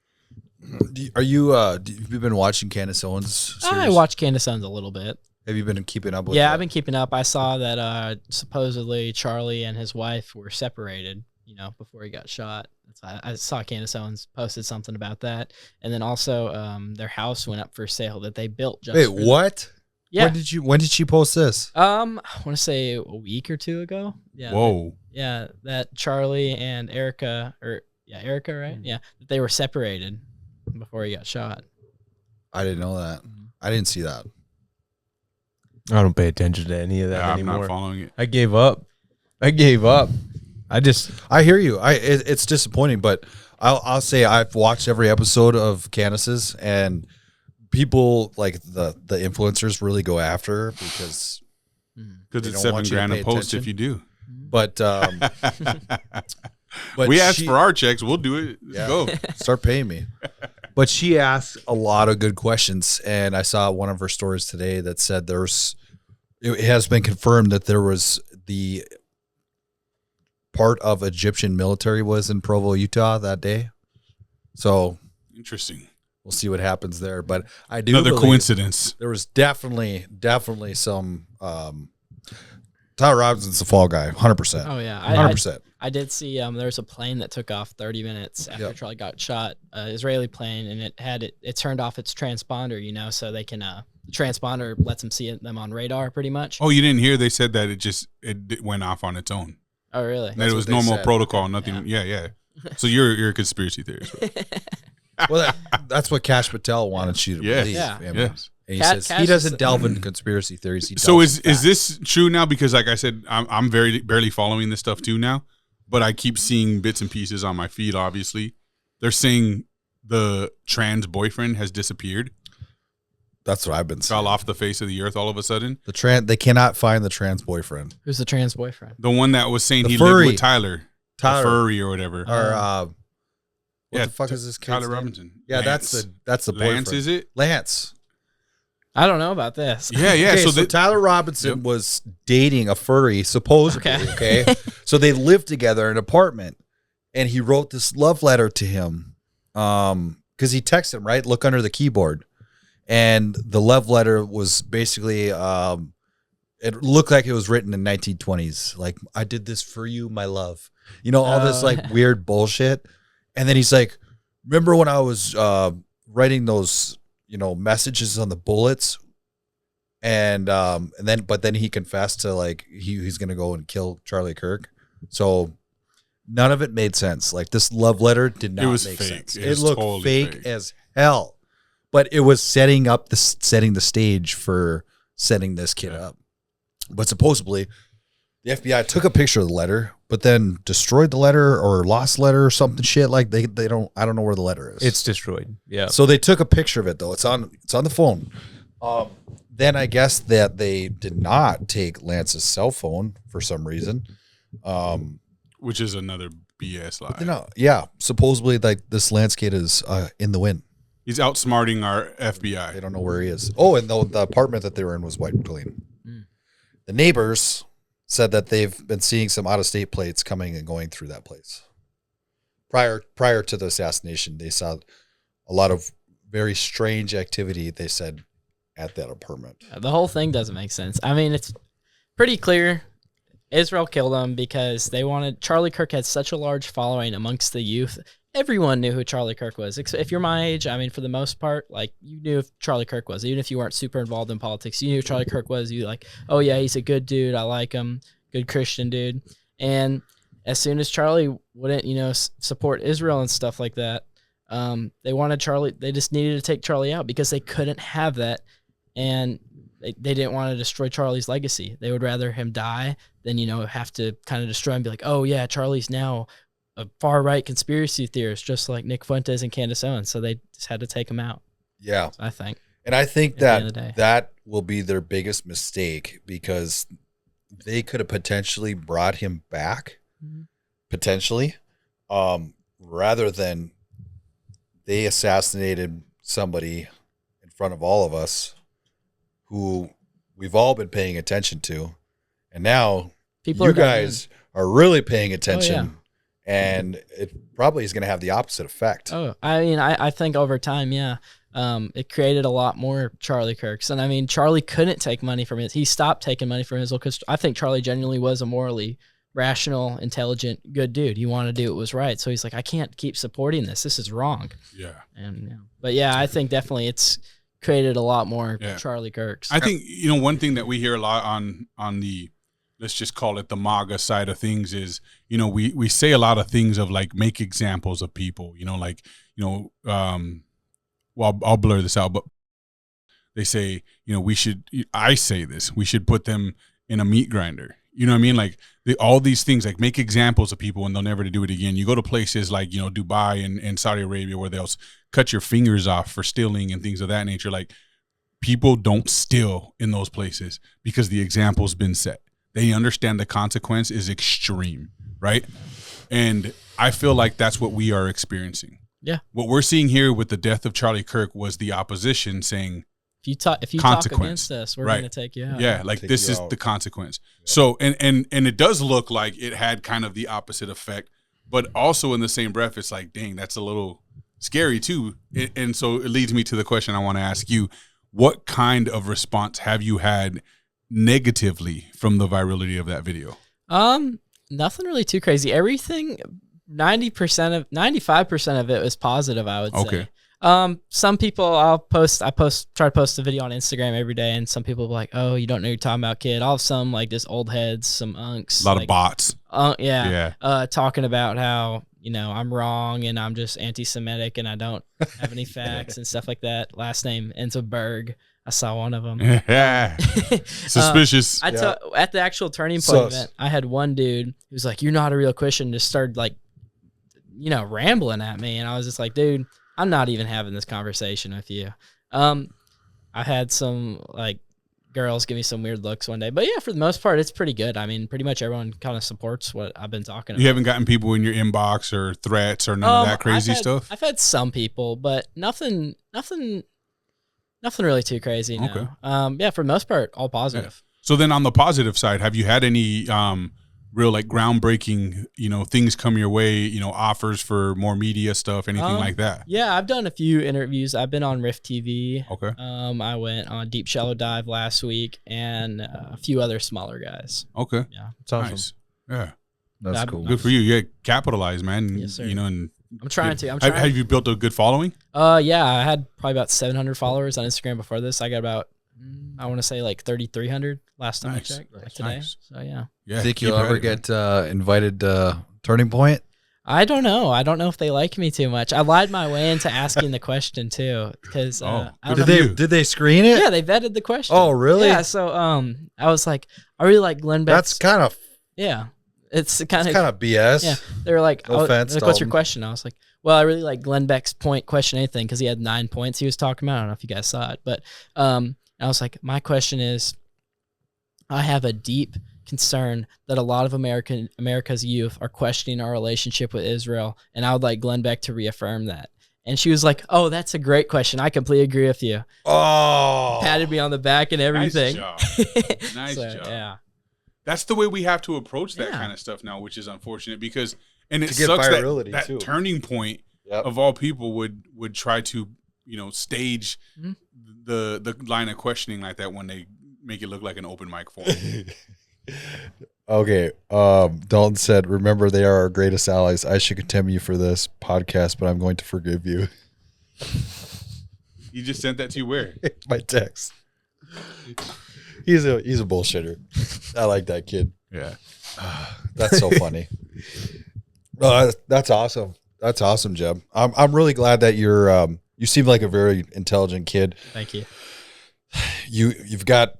Are you? Have you been watching Candace Owens' series? I watched Candace Owens a little bit. Have you been keeping up with? Yeah, that? I've been keeping up. I saw that supposedly Charlie and his wife were separated, you know, before he got shot. I saw Candace Owens posted something about that, and then also their house went up for sale that they built. Just Wait, for what? Yeah. When did she post this? I want to say a week or two ago. Yeah. Whoa. That Charlie and Erica, Erica, right? Yeah, that they were separated before he got shot. I didn't know that. I didn't see that. I don't pay attention to any of that I'm anymore. not following it. I gave up. I hear you. It's disappointing, but I'll say I've watched every episode of Candace's, and people like the influencers really go after her because it's don't want you to $7,000 pay a post attention. if you do. But but we asked for our checks. We'll do it. Yeah. Go. Start paying me. But she asks a lot of good questions, and I saw one of her stories today that said it has been confirmed that there was the part of Egyptian military was in Provo, Utah that day. So Interesting. we'll see what happens there. But I do Another believe coincidence. there was definitely some Tyler Robinson's the fall guy, 100%. Oh yeah, 100%. I did see there was a plane that took off 30 minutes after Charlie got shot, Israeli plane, and it turned off its transponder, you know, so they can the transponder lets them see them on radar pretty much. Oh, you didn't hear? They said that it went off on its own. Oh really? That it was what they normal said. protocol. Nothing. Yeah. So you're a conspiracy theorist. Right? Well, that's what Kash Patel wanted you to Yes. believe. Yeah. I mean, Yes. And he Kash says he doesn't is- delve into conspiracy theories. He So delves is into this true now? Because like I said, I'm very barely following this stuff too now, but I keep seeing bits and pieces on my feed. Obviously, they're saying the trans boyfriend has disappeared, That's what I've been saying. fell off the face of the earth all of a sudden. They cannot find the trans boyfriend. Who's the trans boyfriend? The one that was saying The he furry. lived with Tyler, Tyler. the furry or whatever. Or What the fuck is this kid's Tyler name? Robinson. Yeah, Lance. that's the Lance, boyfriend. is it? Lance. I don't know about this. Yeah. Okay, so they, Tyler Robinson was dating a furry, supposedly. Okay. So they lived together in an apartment, and he wrote this love letter to him. Because he texted him, right? Look under the keyboard. And the love letter was basically it looked like it was written in 1920s. Like, I did this for you, my love. You know, all this like weird bullshit. And then he's like, remember when I was writing those, you know, messages on the bullets? And then he confessed to like he's gonna go and kill Charlie Kirk. So none of it made sense. Like, this love letter did not make sense. It looked totally fake as hell. But it was setting the stage for setting this kid up. But supposedly the FBI took a picture of the letter, but then destroyed the letter or lost the letter or something shit. Like I don't know where the letter is. It's destroyed. Yeah. So they took a picture of it though. It's on the phone. Then I guess that they did not take Lance's cell phone for some reason. Which is another BS lie. You know, yeah. Supposedly like this Lance kid is in the wind. He's outsmarting our FBI. They don't know where he is. Oh, and the apartment that they were in was white and clean. The neighbors said that they've been seeing some out-of-state plates coming and going through that place. Prior to the assassination, they saw a lot of very strange activity, they said, at that apartment. The whole thing doesn't make sense. I mean, it's pretty clear Israel killed him because they wanted... Charlie Kirk had such a large following amongst the youth. Everyone knew who Charlie Kirk was. If you're my age, I mean, for the most part, like, you knew who Charlie Kirk was. Even if you weren't super involved in politics, you knew who Charlie Kirk was. You like, oh yeah, he's a good dude. I like him. Good Christian dude. And as soon as Charlie wouldn't, you know, support Israel and stuff like that, they wanted Charlie. They just needed to take Charlie out because they couldn't have that, and they didn't want to destroy Charlie's legacy. They would rather him die than, you know, have to kind of destroy him and be like, oh yeah, Charlie's now a far-right conspiracy theorist, just like Nick Fuentes and Candace Owens. So they just had to take him out. Yeah. I think. And I think that will be their biggest mistake because they could have potentially brought him back, potentially, rather than they assassinated somebody in front of all of us who we've all been paying attention to. And now you guys are really paying attention. Oh, yeah. And it probably is going to have the opposite effect. Oh, I mean, I think over time, yeah, it created a lot more Charlie Kirks. And I mean, Charlie couldn't take money from he stopped taking money from Israel because I think Charlie genuinely was a morally rational, intelligent, good dude. He wanted to do what was right. So he's like, I can't keep supporting this. This is wrong. Yeah. And but yeah, I think definitely it's created a lot more Charlie Kirks. I think, you know, one thing that we hear a lot on the, let's just call it the MAGA side of things is, you know, we say a lot of things of like make examples of people, you know, like, you know, well, I'll blur this out, but they say, you know, I say this, we should put them in a meat grinder. You know what I mean? Like all these things, like make examples of people and they'll never do it again. You go to places like, you know, Dubai and Saudi Arabia where they'll cut your fingers off for stealing and things of that nature. Like people don't steal in those places because the example's been set. They understand the consequence is extreme, right? And I feel like that's what we are experiencing. Yeah. What we're seeing here with the death of Charlie Kirk was the opposition saying, if you talk against us, we're going to take you out. Yeah, like this is the consequence. Yeah. So, and it does look like it had kind of the opposite effect, but also in the same breath, it's like, dang, that's a little scary too. And so it leads me to the question I want to ask you. What kind of response have you had negatively from the virality of that video? Nothing really too crazy. Everything, 95% of it was positive, I would say. Some people I try to post a video on Instagram every day, and some people are like, oh, you don't know what you're talking about, kid. I'll have some like just old heads, some unks. A lot of bots. Talking about how, you know, I'm wrong and I'm just anti-Semitic and I don't have any facts and stuff like that. Last name ends with Berg. I saw one of them. Yeah. Suspicious. At the actual Turning Point event, I had one dude who was like, you're not a real Christian, just started like, you know, rambling at me. And I was just like, dude, I'm not even having this conversation with you. I had some like girls give me some weird looks one day. But yeah, for the most part, it's pretty good. I mean, pretty much everyone kind of supports what I've been talking about. You haven't gotten people in your inbox or threats or none of that crazy stuff? I've had some people, but nothing really too crazy. No. Okay. Yeah, for the most part, all positive. Yeah. So then on the positive side, have you had any real like groundbreaking, things come your way, offers for more media stuff, anything like that? Yeah, I've done a few interviews. I've been on Riff TV. Okay. I went on Deep Shallow Dive last week and a few other smaller guys. Okay. Yeah. It's awesome. Nice. Yeah. That's cool. Good for you. Yeah, capitalize, man. Yes, sir. And I'm trying to. Have you built a good following? Yeah, I had probably about 700 followers on Instagram before this. I got about, I want to say like 3,300 last time I checked, like today. Nice. So yeah. Think you'll ever get invited to Turning Point? I don't know. I don't know if they like me too much. I lied my way into asking the question too, because did they screen it? Yeah, they vetted the question. Oh, really? Yeah. So I was like, I really like Glenn Beck. That's kind of It's kind of BS. Yeah, they were like, No offense, like, what's your question? I was like, well, I really like Glenn Beck's question anything because he had 9 points he was talking about. I don't know if you guys saw it, but I was like, my question is, I have a deep concern that a lot of America's youth are questioning our relationship with Israel, and I would like Glenn Beck to reaffirm that. And she was like, oh, that's a great question. I completely agree with you. Oh, patted me on the back and everything. Nice job. Nice job. Yeah. That's the way we have to approach that kind of stuff now, which is unfortunate because, and it sucks that turning point of all people would try to, stage the line of questioning like that when they make it look like an open mic forum. Okay. Dalton said, remember, they are our greatest allies. I should condemn you for this podcast, but I'm going to forgive you. You just sent that to you where? My text. He's a bullshitter. I like that kid. Yeah. That's so funny. That's awesome. That's awesome, Jeb. I'm really glad that you seem like a very intelligent kid. Thank you. You've got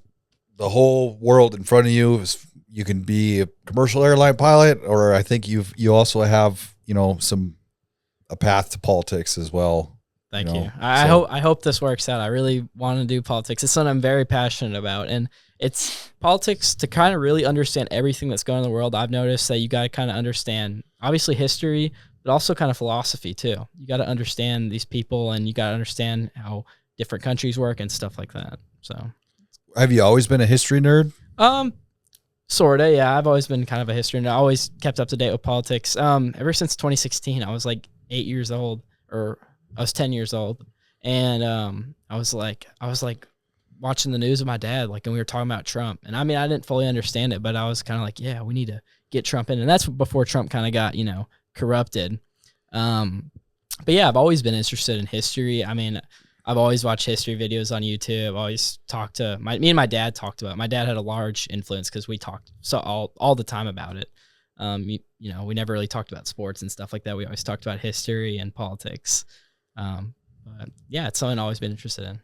the whole world in front of you. You can be a commercial airline pilot, or I think you also have a path to politics as well. Thank you. I hope this works out. I really want to do politics. It's something I'm very passionate about, and it's politics to kind of really understand everything that's going on in the world. I've noticed that you got to kind of understand, obviously, history, but also kind of philosophy too. You got to understand these people, and you got to understand how different countries work and stuff like that. So, have you always been a history nerd? Sorta, yeah. I've always been kind of a history nerd. I always kept up to date with politics. Ever since 2016, I was like 8 years old, or I was 10 years old, and I was like watching the news with my dad, and we were talking about Trump, and I mean, I didn't fully understand it, but I was kind of like, yeah, we need to get Trump in, and that's before Trump kind of got corrupted. But yeah, I've always been interested in history. I mean, I've always watched history videos on YouTube. I've always talked to me and my dad talked about it. My dad had a large influence because we talked all the time about it. We never really talked about sports and stuff like that. We always talked about history and politics. But yeah, it's something I've always been interested in.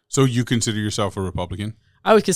So you consider yourself a Republican? I would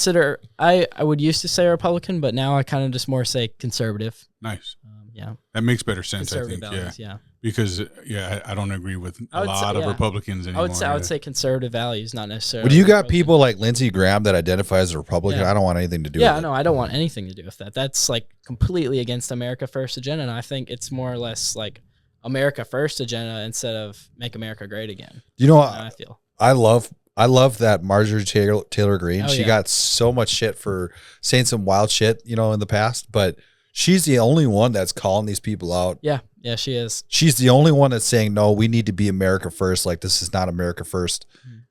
used to say Republican, but now I kind of just more say conservative. Nice. Yeah. That makes better sense, I think. Values, yeah. Because I don't agree with a lot of Republicans anymore. I would say conservative values, not necessarily. But you got people like Lindsey Graham that identify as a Republican. Yeah. I don't want anything to do with it. Yeah, no, I don't want anything to do with that. That's completely against America First agenda, and I think it's more or less like America First agenda instead of Make America Great Again. You know what I feel? I love that Marjorie Taylor Greene. She got so much shit for saying some wild shit, in the past, but she's the only one that's calling these people out. Yeah. Yeah, she is. She's the only one that's saying, no, we need to be America first. This is not America first.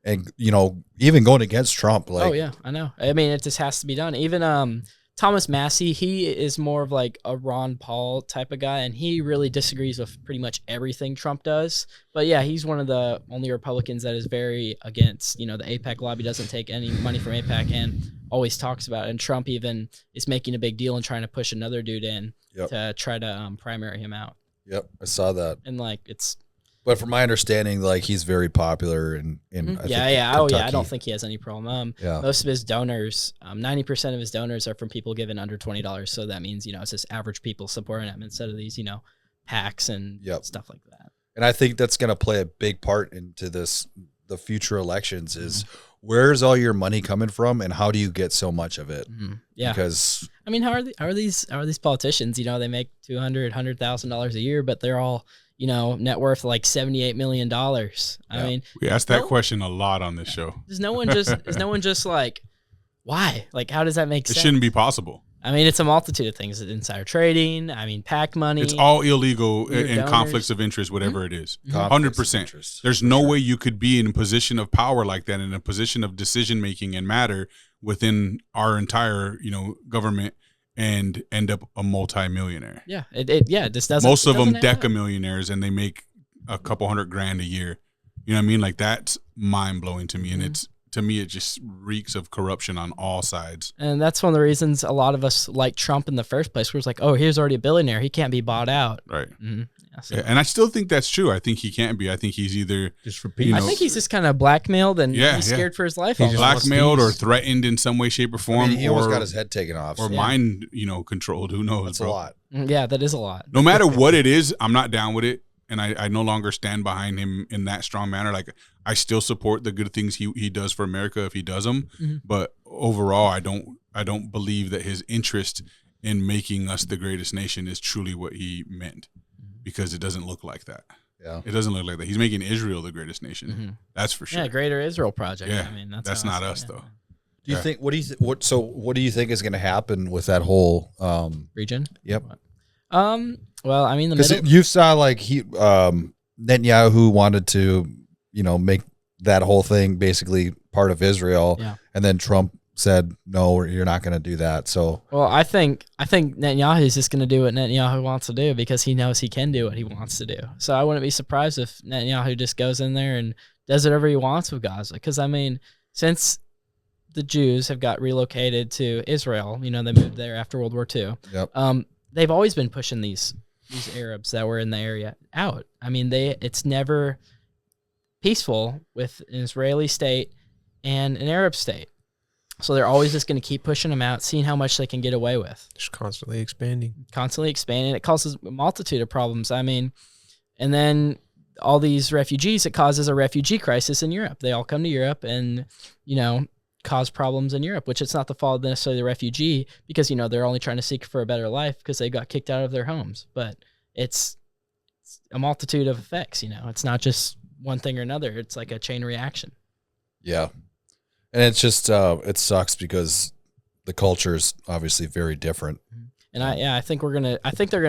And, even going against Trump. Oh, yeah, I know. I mean, it just has to be done. Even Thomas Massey, he is more of a Ron Paul type of guy, and he really disagrees with pretty much everything Trump does. But yeah, he's one of the only Republicans that is very against, the AIPAC lobby doesn't take any money from AIPAC and always talks about it. And Trump even is making a big deal and trying to push another dude in to try to primary him out. Yep, I saw that. And it's. But from my understanding, he's very popular in Kentucky. I don't think he has any problem. Most of his donors, 90% of his donors are from people giving under $20. So that means it's just average people supporting him instead of these PACs and stuff like that. And I think that's going to play a big part into this the future elections is where's all your money coming from and how do you get so much of it? Yeah. Because I mean, how are these politicians, you know, they make $100,000 a year, but they're all, you know, net worth like $78 million. I mean, we asked that question a lot on this show. Is no one just like, why? Like, how does that make sense? It shouldn't be possible. I mean, it's a multitude of things. Insider trading. I mean, PAC money. It's all illegal and donors. conflicts of interest, whatever it is. 100%. There's no way you could be in a position of power like that, in a position of decision making and matter within our entire, you know, government, and end up a multi-millionaire. Yeah, it just doesn't. Most of them add up. deca-millionaires, and they make a couple $100,000 a year. You know what I mean? Like, that's mind blowing to me, and it's. To me, it just reeks of corruption on all sides. And that's one of the reasons a lot of us like Trump in the first place. We're just like, oh, here's already a billionaire. He can't be bought out. Right. Yeah, so. Yeah, and I still think that's true. I think he can't be. I think he's either just repeat. I think he's just kind of blackmailed and he's scared for his life. He's blackmailed or threatened in some way, shape, or form. I mean, he almost got his head taken off. Or mind, you know, controlled. Who knows? That's a lot. Yeah, that is a lot. No matter what it is, I'm not down with it. And I no longer stand behind him in that strong manner. Like, I still support the good things he does for America if he does them. But overall, I don't believe that his interest in making us the greatest nation is truly what he meant, because it doesn't look like that. Yeah, it doesn't look like that. He's making Israel the greatest nation. That's for sure. Yeah, Greater Israel Project. Yeah, I mean, that's not us though. Do you think? What do you think is going to happen with that whole region? Yep. Well, I mean, because you saw like Netanyahu wanted to, you know, make that whole thing basically part of Israel, and then Trump said, no, you're not going to do that. So, well, I think Netanyahu is just going to do what Netanyahu wants to do because he knows he can do what he wants to do. So I wouldn't be surprised if Netanyahu just goes in there and does whatever he wants with Gaza. Because I mean, since the Jews have got relocated to Israel, you know, they moved there after World War II. Yep. They've always been pushing these Arabs that were in the area out. I mean, it's never peaceful with an Israeli state and an Arab state. So they're always just going to keep pushing them out, seeing how much they can get away with. Just constantly expanding. It causes a multitude of problems. I mean, and then all these refugees, it causes a refugee crisis in Europe. They all come to Europe and, you know, cause problems in Europe, which it's not the fault of necessarily the refugee, because, you know, they're only trying to seek for a better life because they got kicked out of their homes. But it's a multitude of effects, you know. It's not just one thing or another. It's like a chain reaction. Yeah. And it's just, it sucks because the culture is obviously very different. And I think they're gonna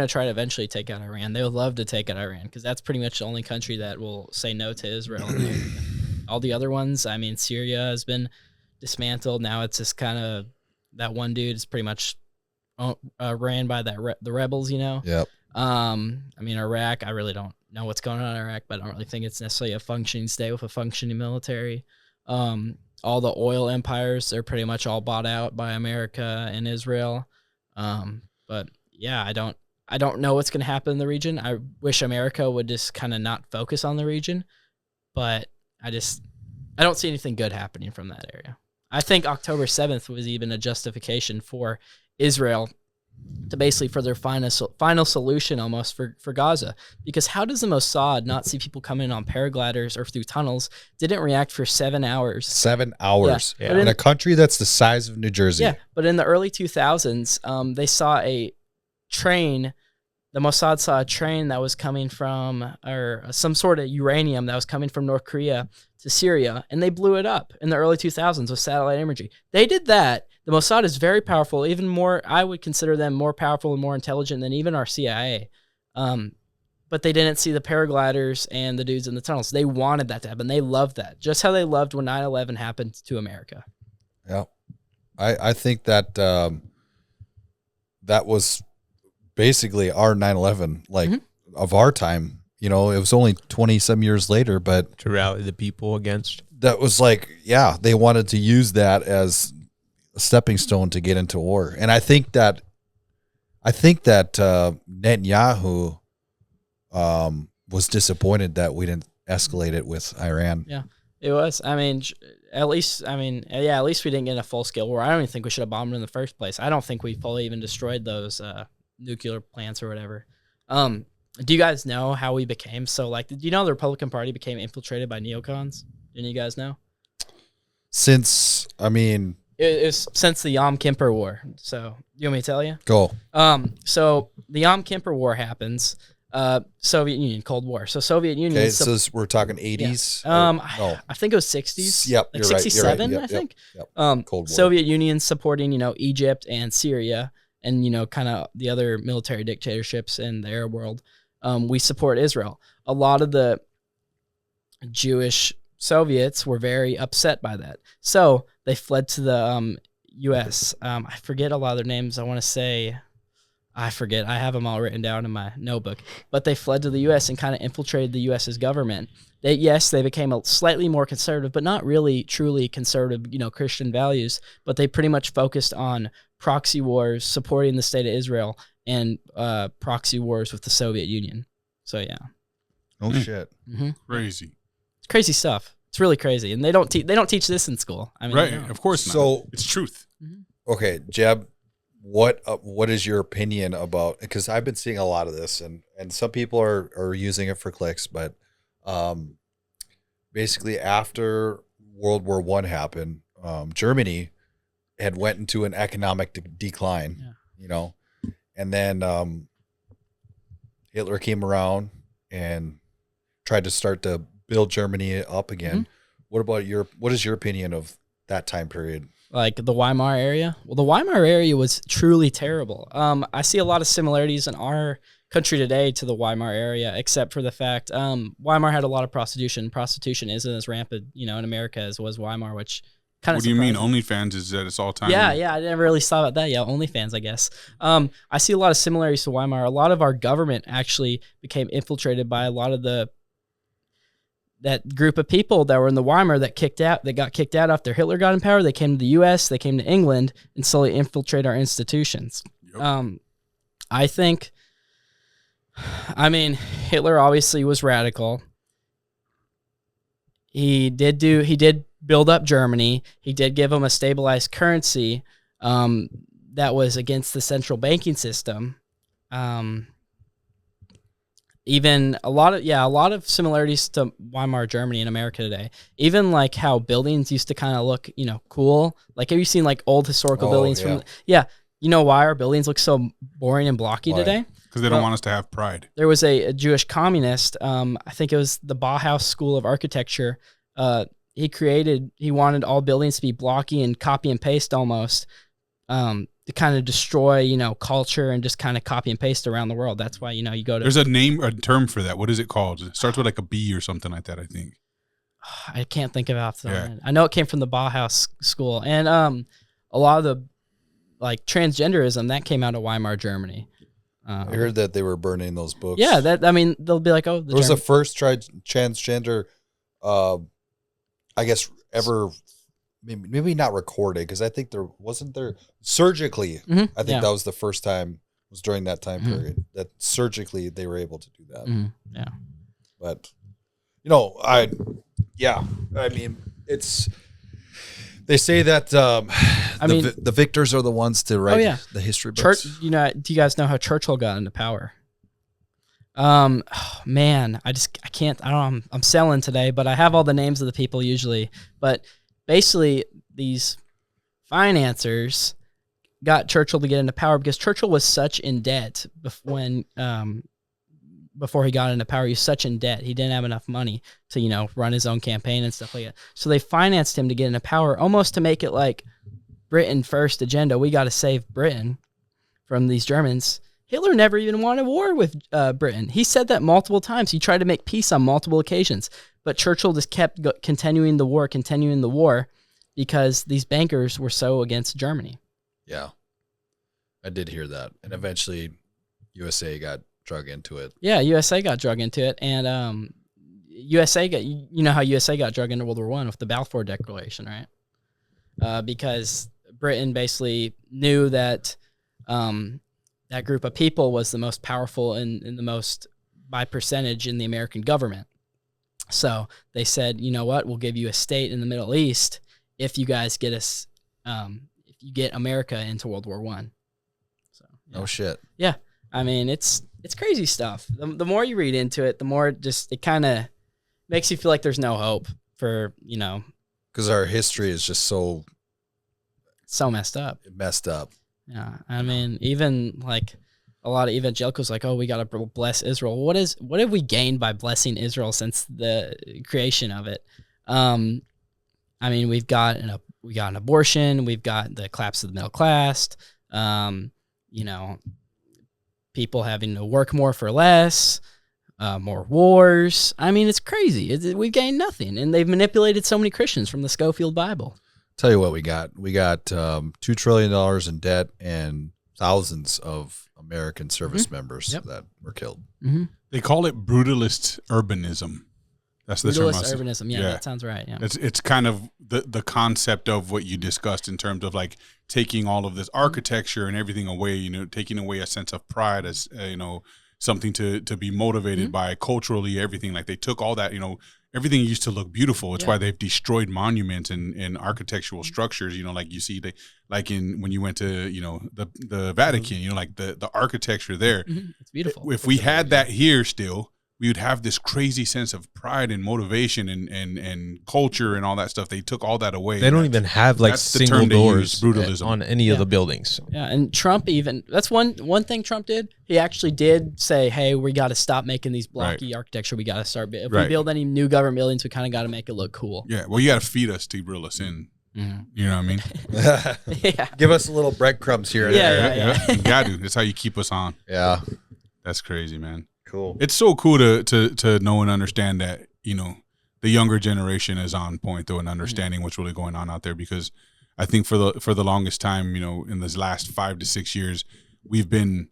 try to eventually take out Iran. They would love to take out Iran because that's pretty much the only country that will say no to Israel. All the other ones, I mean, Syria has been dismantled. Now it's just kind of that one dude is pretty much ran by the rebels, you know. Yep. I mean, Iraq, I really don't know what's going on in Iraq, but I don't really think it's necessarily a functioning state with a functioning military. All the oil empires are pretty much all bought out by America and Israel. But yeah, I don't know what's going to happen in the region. I wish America would just kind of not focus on the region, but I don't see anything good happening from that area. I think October 7th was even a justification for Israel to basically for their final solution almost for Gaza. Because how does the Mossad not see people coming in on paragliders or through tunnels? Didn't react for 7 hours. 7 hours. Yeah. In a country that's the size of New Jersey. Yeah, but in the early 2000s, they saw a train. The Mossad saw a train that was coming from, or some sort of uranium that was coming from North Korea to Syria, and they blew it up in the early 2000s with satellite imagery. They did that. The Mossad is very powerful, even more, I would consider them more powerful and more intelligent than even our CIA. But they didn't see the paragliders and the dudes in the tunnels. They wanted that to happen. They loved that. Just how they loved when 9/11 happened to America. Yeah. I think that that was basically our 9/11, like of our time. You know, it was only 20-some years later, but to rally the people against. That was like, yeah, they wanted to use that as a stepping stone to get into war. And I think that Netanyahu was disappointed that we didn't escalate it with Iran. Yeah, it was. I mean, at least we didn't get a full scale war. I don't even think we should have bombed them in the first place. I don't think we fully even destroyed those nuclear plants or whatever. Do you guys know how we became so, like, did you know the Republican Party became infiltrated by neocons? Didn't you guys know? Since, I mean, It was since the Yom Kippur War. So, you want me to tell you? go. So the Yom Kippur War happens. Soviet Union, Cold War. So Soviet Union. Okay, so we're talking 80s. Yeah. No. I think it was 60s. Yep, like you're right, 67, you're right. I think. Yep. Cold War. Soviet Union supporting, Egypt and Syria, and kind of the other military dictatorships in the Arab world. We support Israel. A lot of the Jewish Soviets were very upset by that, so they fled to the U.S. I forget a lot of their names. I want to say. I forget. I have them all written down in my notebook. But they fled to the U.S. and kind of infiltrated the U.S.'s government. They became a slightly more conservative, but not really truly conservative, Christian values. But they pretty much focused on proxy wars, supporting the state of Israel, and proxy wars with the Soviet Union. So, yeah. Oh, shit. Mm-hmm. Crazy. It's crazy stuff. It's really crazy. And they don't teach this in school. I mean, right. Of course not. So, it's truth. Okay, Jeb. What is your opinion about, because I've been seeing a lot of this, and some people are using it for clicks, but basically after World War I happened, Germany had went into an economic decline, and then Hitler came around and tried to start to build Germany up again. Mm-hmm. What is your opinion of that time period? Like the Weimar area? Well, the Weimar area was truly terrible. I see a lot of similarities in our country today to the Weimar area, except for the fact Weimar had a lot of prostitution. Prostitution isn't as rampant, in America as was Weimar, which kind of. What do you mean? OnlyFans is at its all time? Yeah, I never really saw about that. Yeah, OnlyFans, I guess. I see a lot of similarities to Weimar. A lot of our government actually became infiltrated by a lot of that group of people that were in the Weimar that got kicked out after Hitler got in power. They came to the U.S., they came to England, and slowly infiltrate our institutions. Yep. Hitler obviously was radical. He did build up Germany. He did give them a stabilized currency that was against the central banking system. Even a lot of similarities to Weimar Germany in America today. Even like how buildings used to kind of look, cool. Like, have you seen like old historical buildings? Yeah. You know why our buildings look so boring and blocky today? Because they don't want us to have pride. There was a Jewish communist. I think it was the Bauhaus School of Architecture. He wanted all buildings to be blocky and copy and paste almost. To kind of destroy, culture and just kind of copy and paste around the world. That's why, you go to... There's a term for that. What is it called? It starts with like a B or something like that, I think. I can't think of it off the top of my head. I know it came from the Bauhaus School. And a lot of the, like, transgenderism, that came out of Weimar, Germany. I heard that they were burning those books. Yeah, they'll be like, oh... It was the first transgender, I guess, ever... Maybe not recorded, because I think there wasn't surgically. Mm-hmm. I think that was the first time, was during that time period that surgically they were able to do that. Mm-hmm. Yeah, but it's. They say that the victors are the ones to write the history books. Do you guys know how Churchill got into power? Man, I can't. I don't know. I'm selling today, but I have all the names of the people usually, but. Basically, these financiers got Churchill to get into power because Churchill was such in debt before he got into power. He was such in debt. He didn't have enough money to, run his own campaign and stuff like that. So they financed him to get into power, almost to make it like Britain first agenda. We got to save Britain from these Germans. Hitler never even wanted war with Britain. He said that multiple times. He tried to make peace on multiple occasions. But Churchill just kept continuing the war because these bankers were so against Germany. Yeah, I did hear that. And eventually USA got drug into it. Yeah, USA got drug into it. And how USA got drug into World War I with the Balfour Declaration, right? Because Britain basically knew that that group of people was the most powerful and the most by percentage in the American government. So they said, you know what, we'll give you a state in the Middle East if you guys get us, if you get America into World War I. So, yeah. Oh shit. Yeah. I mean, it's crazy stuff. The more you read into it, the more it kind of makes you feel like there's no hope for, because our history is just so messed up. Yeah. I mean, even like a lot of evangelicals like, oh, we got to bless Israel. What have we gained by blessing Israel since the creation of it? I mean, we got an abortion, we've got the collapse of the middle class, people having to work more for less, more wars. I mean, it's crazy. We've gained nothing, and they've manipulated so many Christians from the Schofield Bible. Tell you what we got. We got $2 trillion in debt and thousands of American service members that were killed. Mm-hmm. They call it brutalist urbanism. That's the brutalist urbanism. Yeah, that sounds right. Yeah, it's kind of the concept of what you discussed in terms of like taking all of this architecture and everything away. Taking away a sense of pride as something to be motivated by culturally. Everything, like they took all that. Everything used to look beautiful. It's why they've destroyed monuments and architectural structures. Like you see, when you went to the Vatican. Like the architecture there. It's beautiful. If we had that here still, we would have this crazy sense of pride and motivation and culture and all that stuff. They took all that away. They don't even have like single doors brutalism on any of the buildings. Yeah, and Trump that's one thing Trump did. He actually did say, hey, we got to stop making these blocky architecture. We got to start, if we build any new government buildings, we kind of got to make it look cool. Yeah, well, you got to feed us to reel us in. Mm-hmm. You know what I mean? Yeah. Give us a little breadcrumbs here and there. Yeah. You got to. That's how you keep us on. Yeah. That's crazy, man. Cool. It's so cool to know and understand that, the younger generation is on point though and understanding what's really going on out there, because I think for the longest time, in this last 5 to 6 years, we've been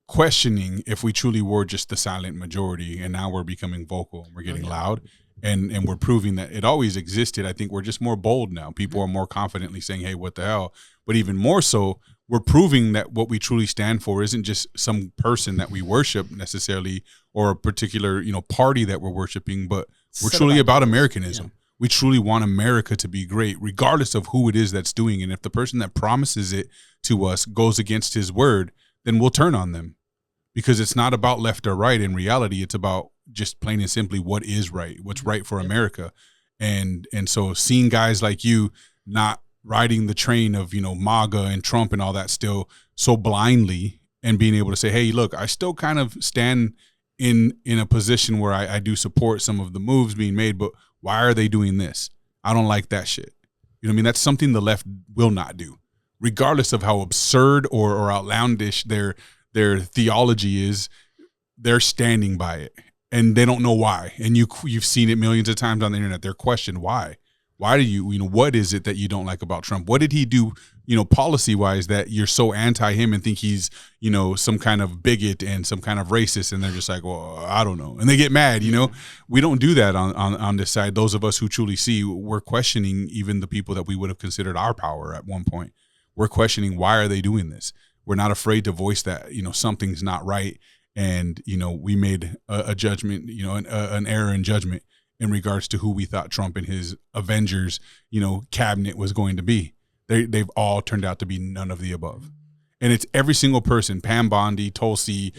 questioning if we truly were just the silent majority, and now we're becoming vocal. We're getting loud, and we're proving that it always existed. I think we're just more bold now. People are more confidently saying, hey, what the hell? But even more so, we're proving that what we truly stand for isn't just some person that we worship necessarily, or a particular, party that we're worshiping, but we're truly about Americanism. Yeah. We truly want America to be great, regardless of who it is that's doing it. And if the person that promises it to us goes against his word, then we'll turn on them, because it's not about left or right. In reality, it's about just plain and simply what is right, what's right for America. And so seeing guys like you not riding the train of, MAGA and Trump and all that still so blindly, and being able to say, hey, look, I still kind of stand in a position where I do support some of the moves being made, but why are they doing this? I don't like that shit. You know what I mean? That's something the left will not do, regardless of how absurd or outlandish their theology is. They're standing by it, and they don't know why. And you've seen it millions of times on the internet. They're questioned why. Why do you what is it that you don't like about Trump? What did he do, policy wise, that you're so anti him and think he's, some kind of bigot and some kind of racist? And they're just like, well, I don't know. And they get mad, We don't do that on this side. Those of us who truly see, we're questioning even the people that we would have considered our power at one point. We're questioning, why are they doing this? We're not afraid to voice that, something's not right. And, we made a judgment, an error in judgment in regards to who we thought Trump and his Avengers, cabinet was going to be. They've all turned out to be none of the above. And it's every single person, Pam Bondi, Tulsi,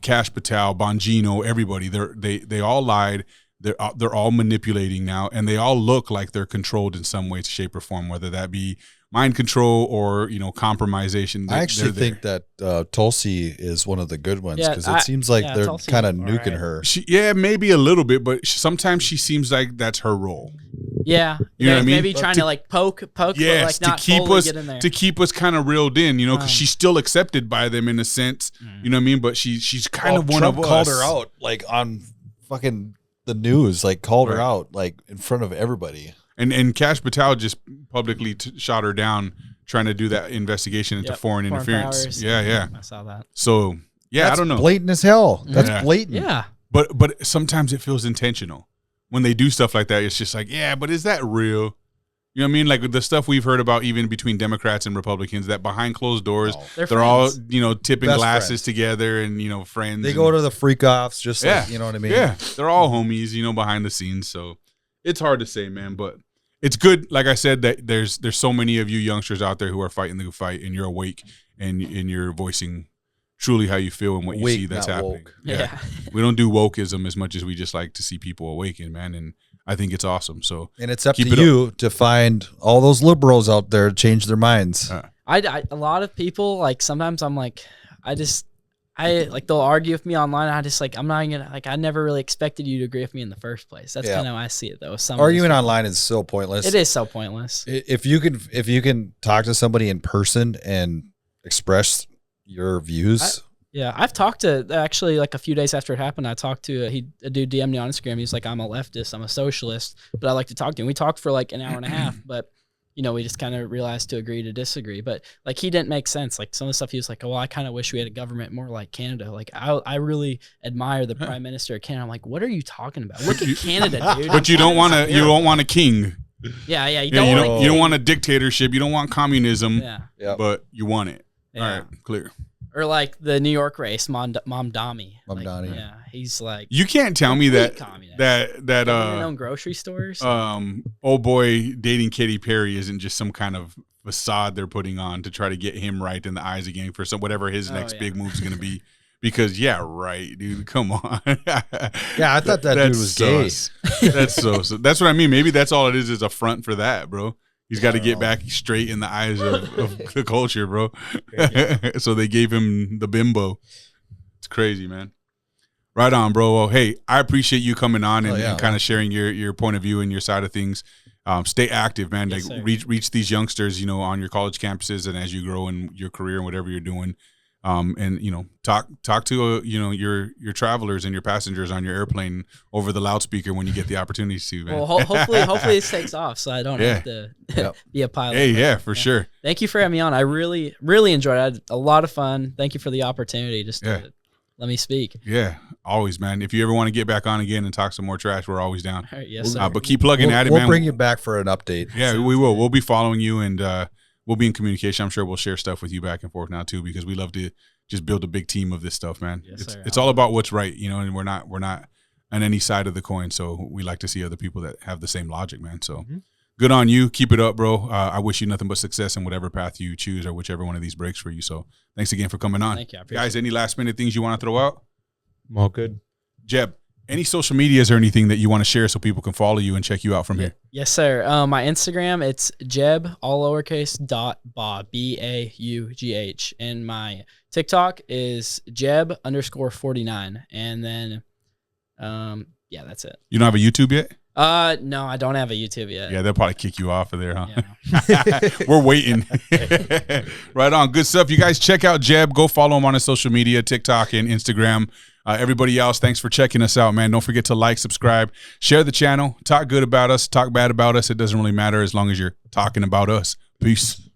Kash Patel, Bongino, everybody. They all lied. They're all manipulating now, and they all look like they're controlled in some way, shape, or form, whether that be mind control or compromisation. I actually think that Tulsi is one of the good ones, because it seems like they're kind of nuking her. Maybe a little bit, but sometimes she seems like that's her role. Yeah, you know what I mean? Maybe trying to poke, yes, but not to keep fully us get in there. to keep us kind of reeled in, because she's still accepted by them in a sense. You know what I mean? But she's kind of one Trump of us. Called her out on fucking the news, called her out in front of everybody. And Kash Patel just publicly shot her down trying to do that investigation into foreign interference. Powers. Yeah. I saw that. So That's I don't know. Blatant as hell. That's blatant. Yeah. But sometimes it feels intentional. When they do stuff like that, it's just like, yeah, but is that real? You know what I mean? Like the stuff we've heard about even between Democrats and Republicans, that behind closed doors, they're all, tipping Best glasses friends together and, friends. They go to the freak offs just like, you know what I mean? Yeah. They're all homies, behind the scenes. So it's hard to say, man, but it's good. Like I said, that there's so many of you youngsters out there who are fighting the good fight, and you're awake and you're voicing truly how you feel and what you Awake, see that's not happening. woke. Yeah. We don't do wokeism as much as we just like to see people awaken, man. And I think it's awesome. So And it's up to keep it you to find all those liberals out there to change their minds. I a lot of people, like, sometimes I'm like, I like, they'll argue with me online. And I just like, I'm not gonna, like, I never really expected you to agree with me in the first place. That's kind of how I see it, though. Arguing online is so pointless. It is so pointless. If you can talk to somebody in person and express your views. I've talked to, actually, like, a few days after it happened, I talked to a dude DM'd me on Instagram. He's like, I'm a leftist, I'm a socialist, but I like to talk to him. We talked for like an hour and a half, but you know, we just kind of realized to agree to disagree. But like, he didn't make sense. Like, some of the stuff he was like, oh, well, I kind of wish we had a government more like Canada. Like, I really admire the prime minister of Canada. I'm like, what are you talking about? Look at Canada, dude. But you don't want a king. Yeah. You don't want a dictatorship. You don't want communism. Yeah. But you want it. Yeah. All right, clear. Or like the New York race, Mamdani. Mamdani. Yeah, he's like, you can't tell me that own grocery stores. Old boy dating Katy Perry isn't just some kind of facade they're putting on to try to get him right in the eyes again for some whatever his next big move is going to be. Because right, dude, come on. I thought that dude was gay. That's that's what I mean. Maybe that's all it is a front for that, bro. He's got to get back straight in the eyes of the culture, bro. So they gave him the bimbo. It's crazy, man. Right on, bro. Well, hey, I appreciate you coming on and kind of sharing your point of view and your side of things. Stay active, man. Yes, like reach these youngsters, you know, on your college campuses and as you grow in your career and whatever you're doing. And you know, talk to you know, your travelers and your passengers on your airplane over the loudspeaker when you get the opportunity to, man. Well, hopefully this takes off, so I don't have to be a pilot. Hey, for sure. Thank you for having me on. I really enjoyed it. I had a lot of fun. Thank you for the opportunity just to let me speak. Yeah, always, man. If you ever want to get back on again and talk some more trash, we're always down. All right, yes, sir. But keep plugging at it, man. We'll bring you back for an update. Yeah, we will. We'll be following you and we'll be in communication. I'm sure we'll share stuff with you back and forth now too, because we love to just build a big team of this stuff, man. Yes, it's all about what's right, you know, and we're not on any side of the coin. So we like to see other people that have the same logic, man. So good on you. Keep it up, bro. I wish you nothing but success in whatever path you choose or whichever one of these breaks for you. So thanks again for coming on. Thank you. Guys, any last minute things you want to throw out? I'm all good. Jeb, any social medias or anything that you want to share so people can follow you and check you out from here? Yes, sir. My Instagram, it's Jeb, all lowercase, .Baugh, Baugh. And my TikTok is Jeb_49. And then, that's it. You don't have a YouTube yet? No, I don't have a YouTube yet. Yeah, they'll probably kick you off of there, huh? Yeah. We're waiting. Right on. Good stuff. You guys check out Jeb. Go follow him on his social media, TikTok and Instagram. Everybody else, thanks for checking us out, man. Don't forget to like, subscribe, share the channel, talk good about us, talk bad about us. It doesn't really matter as long as you're talking about us. Peace.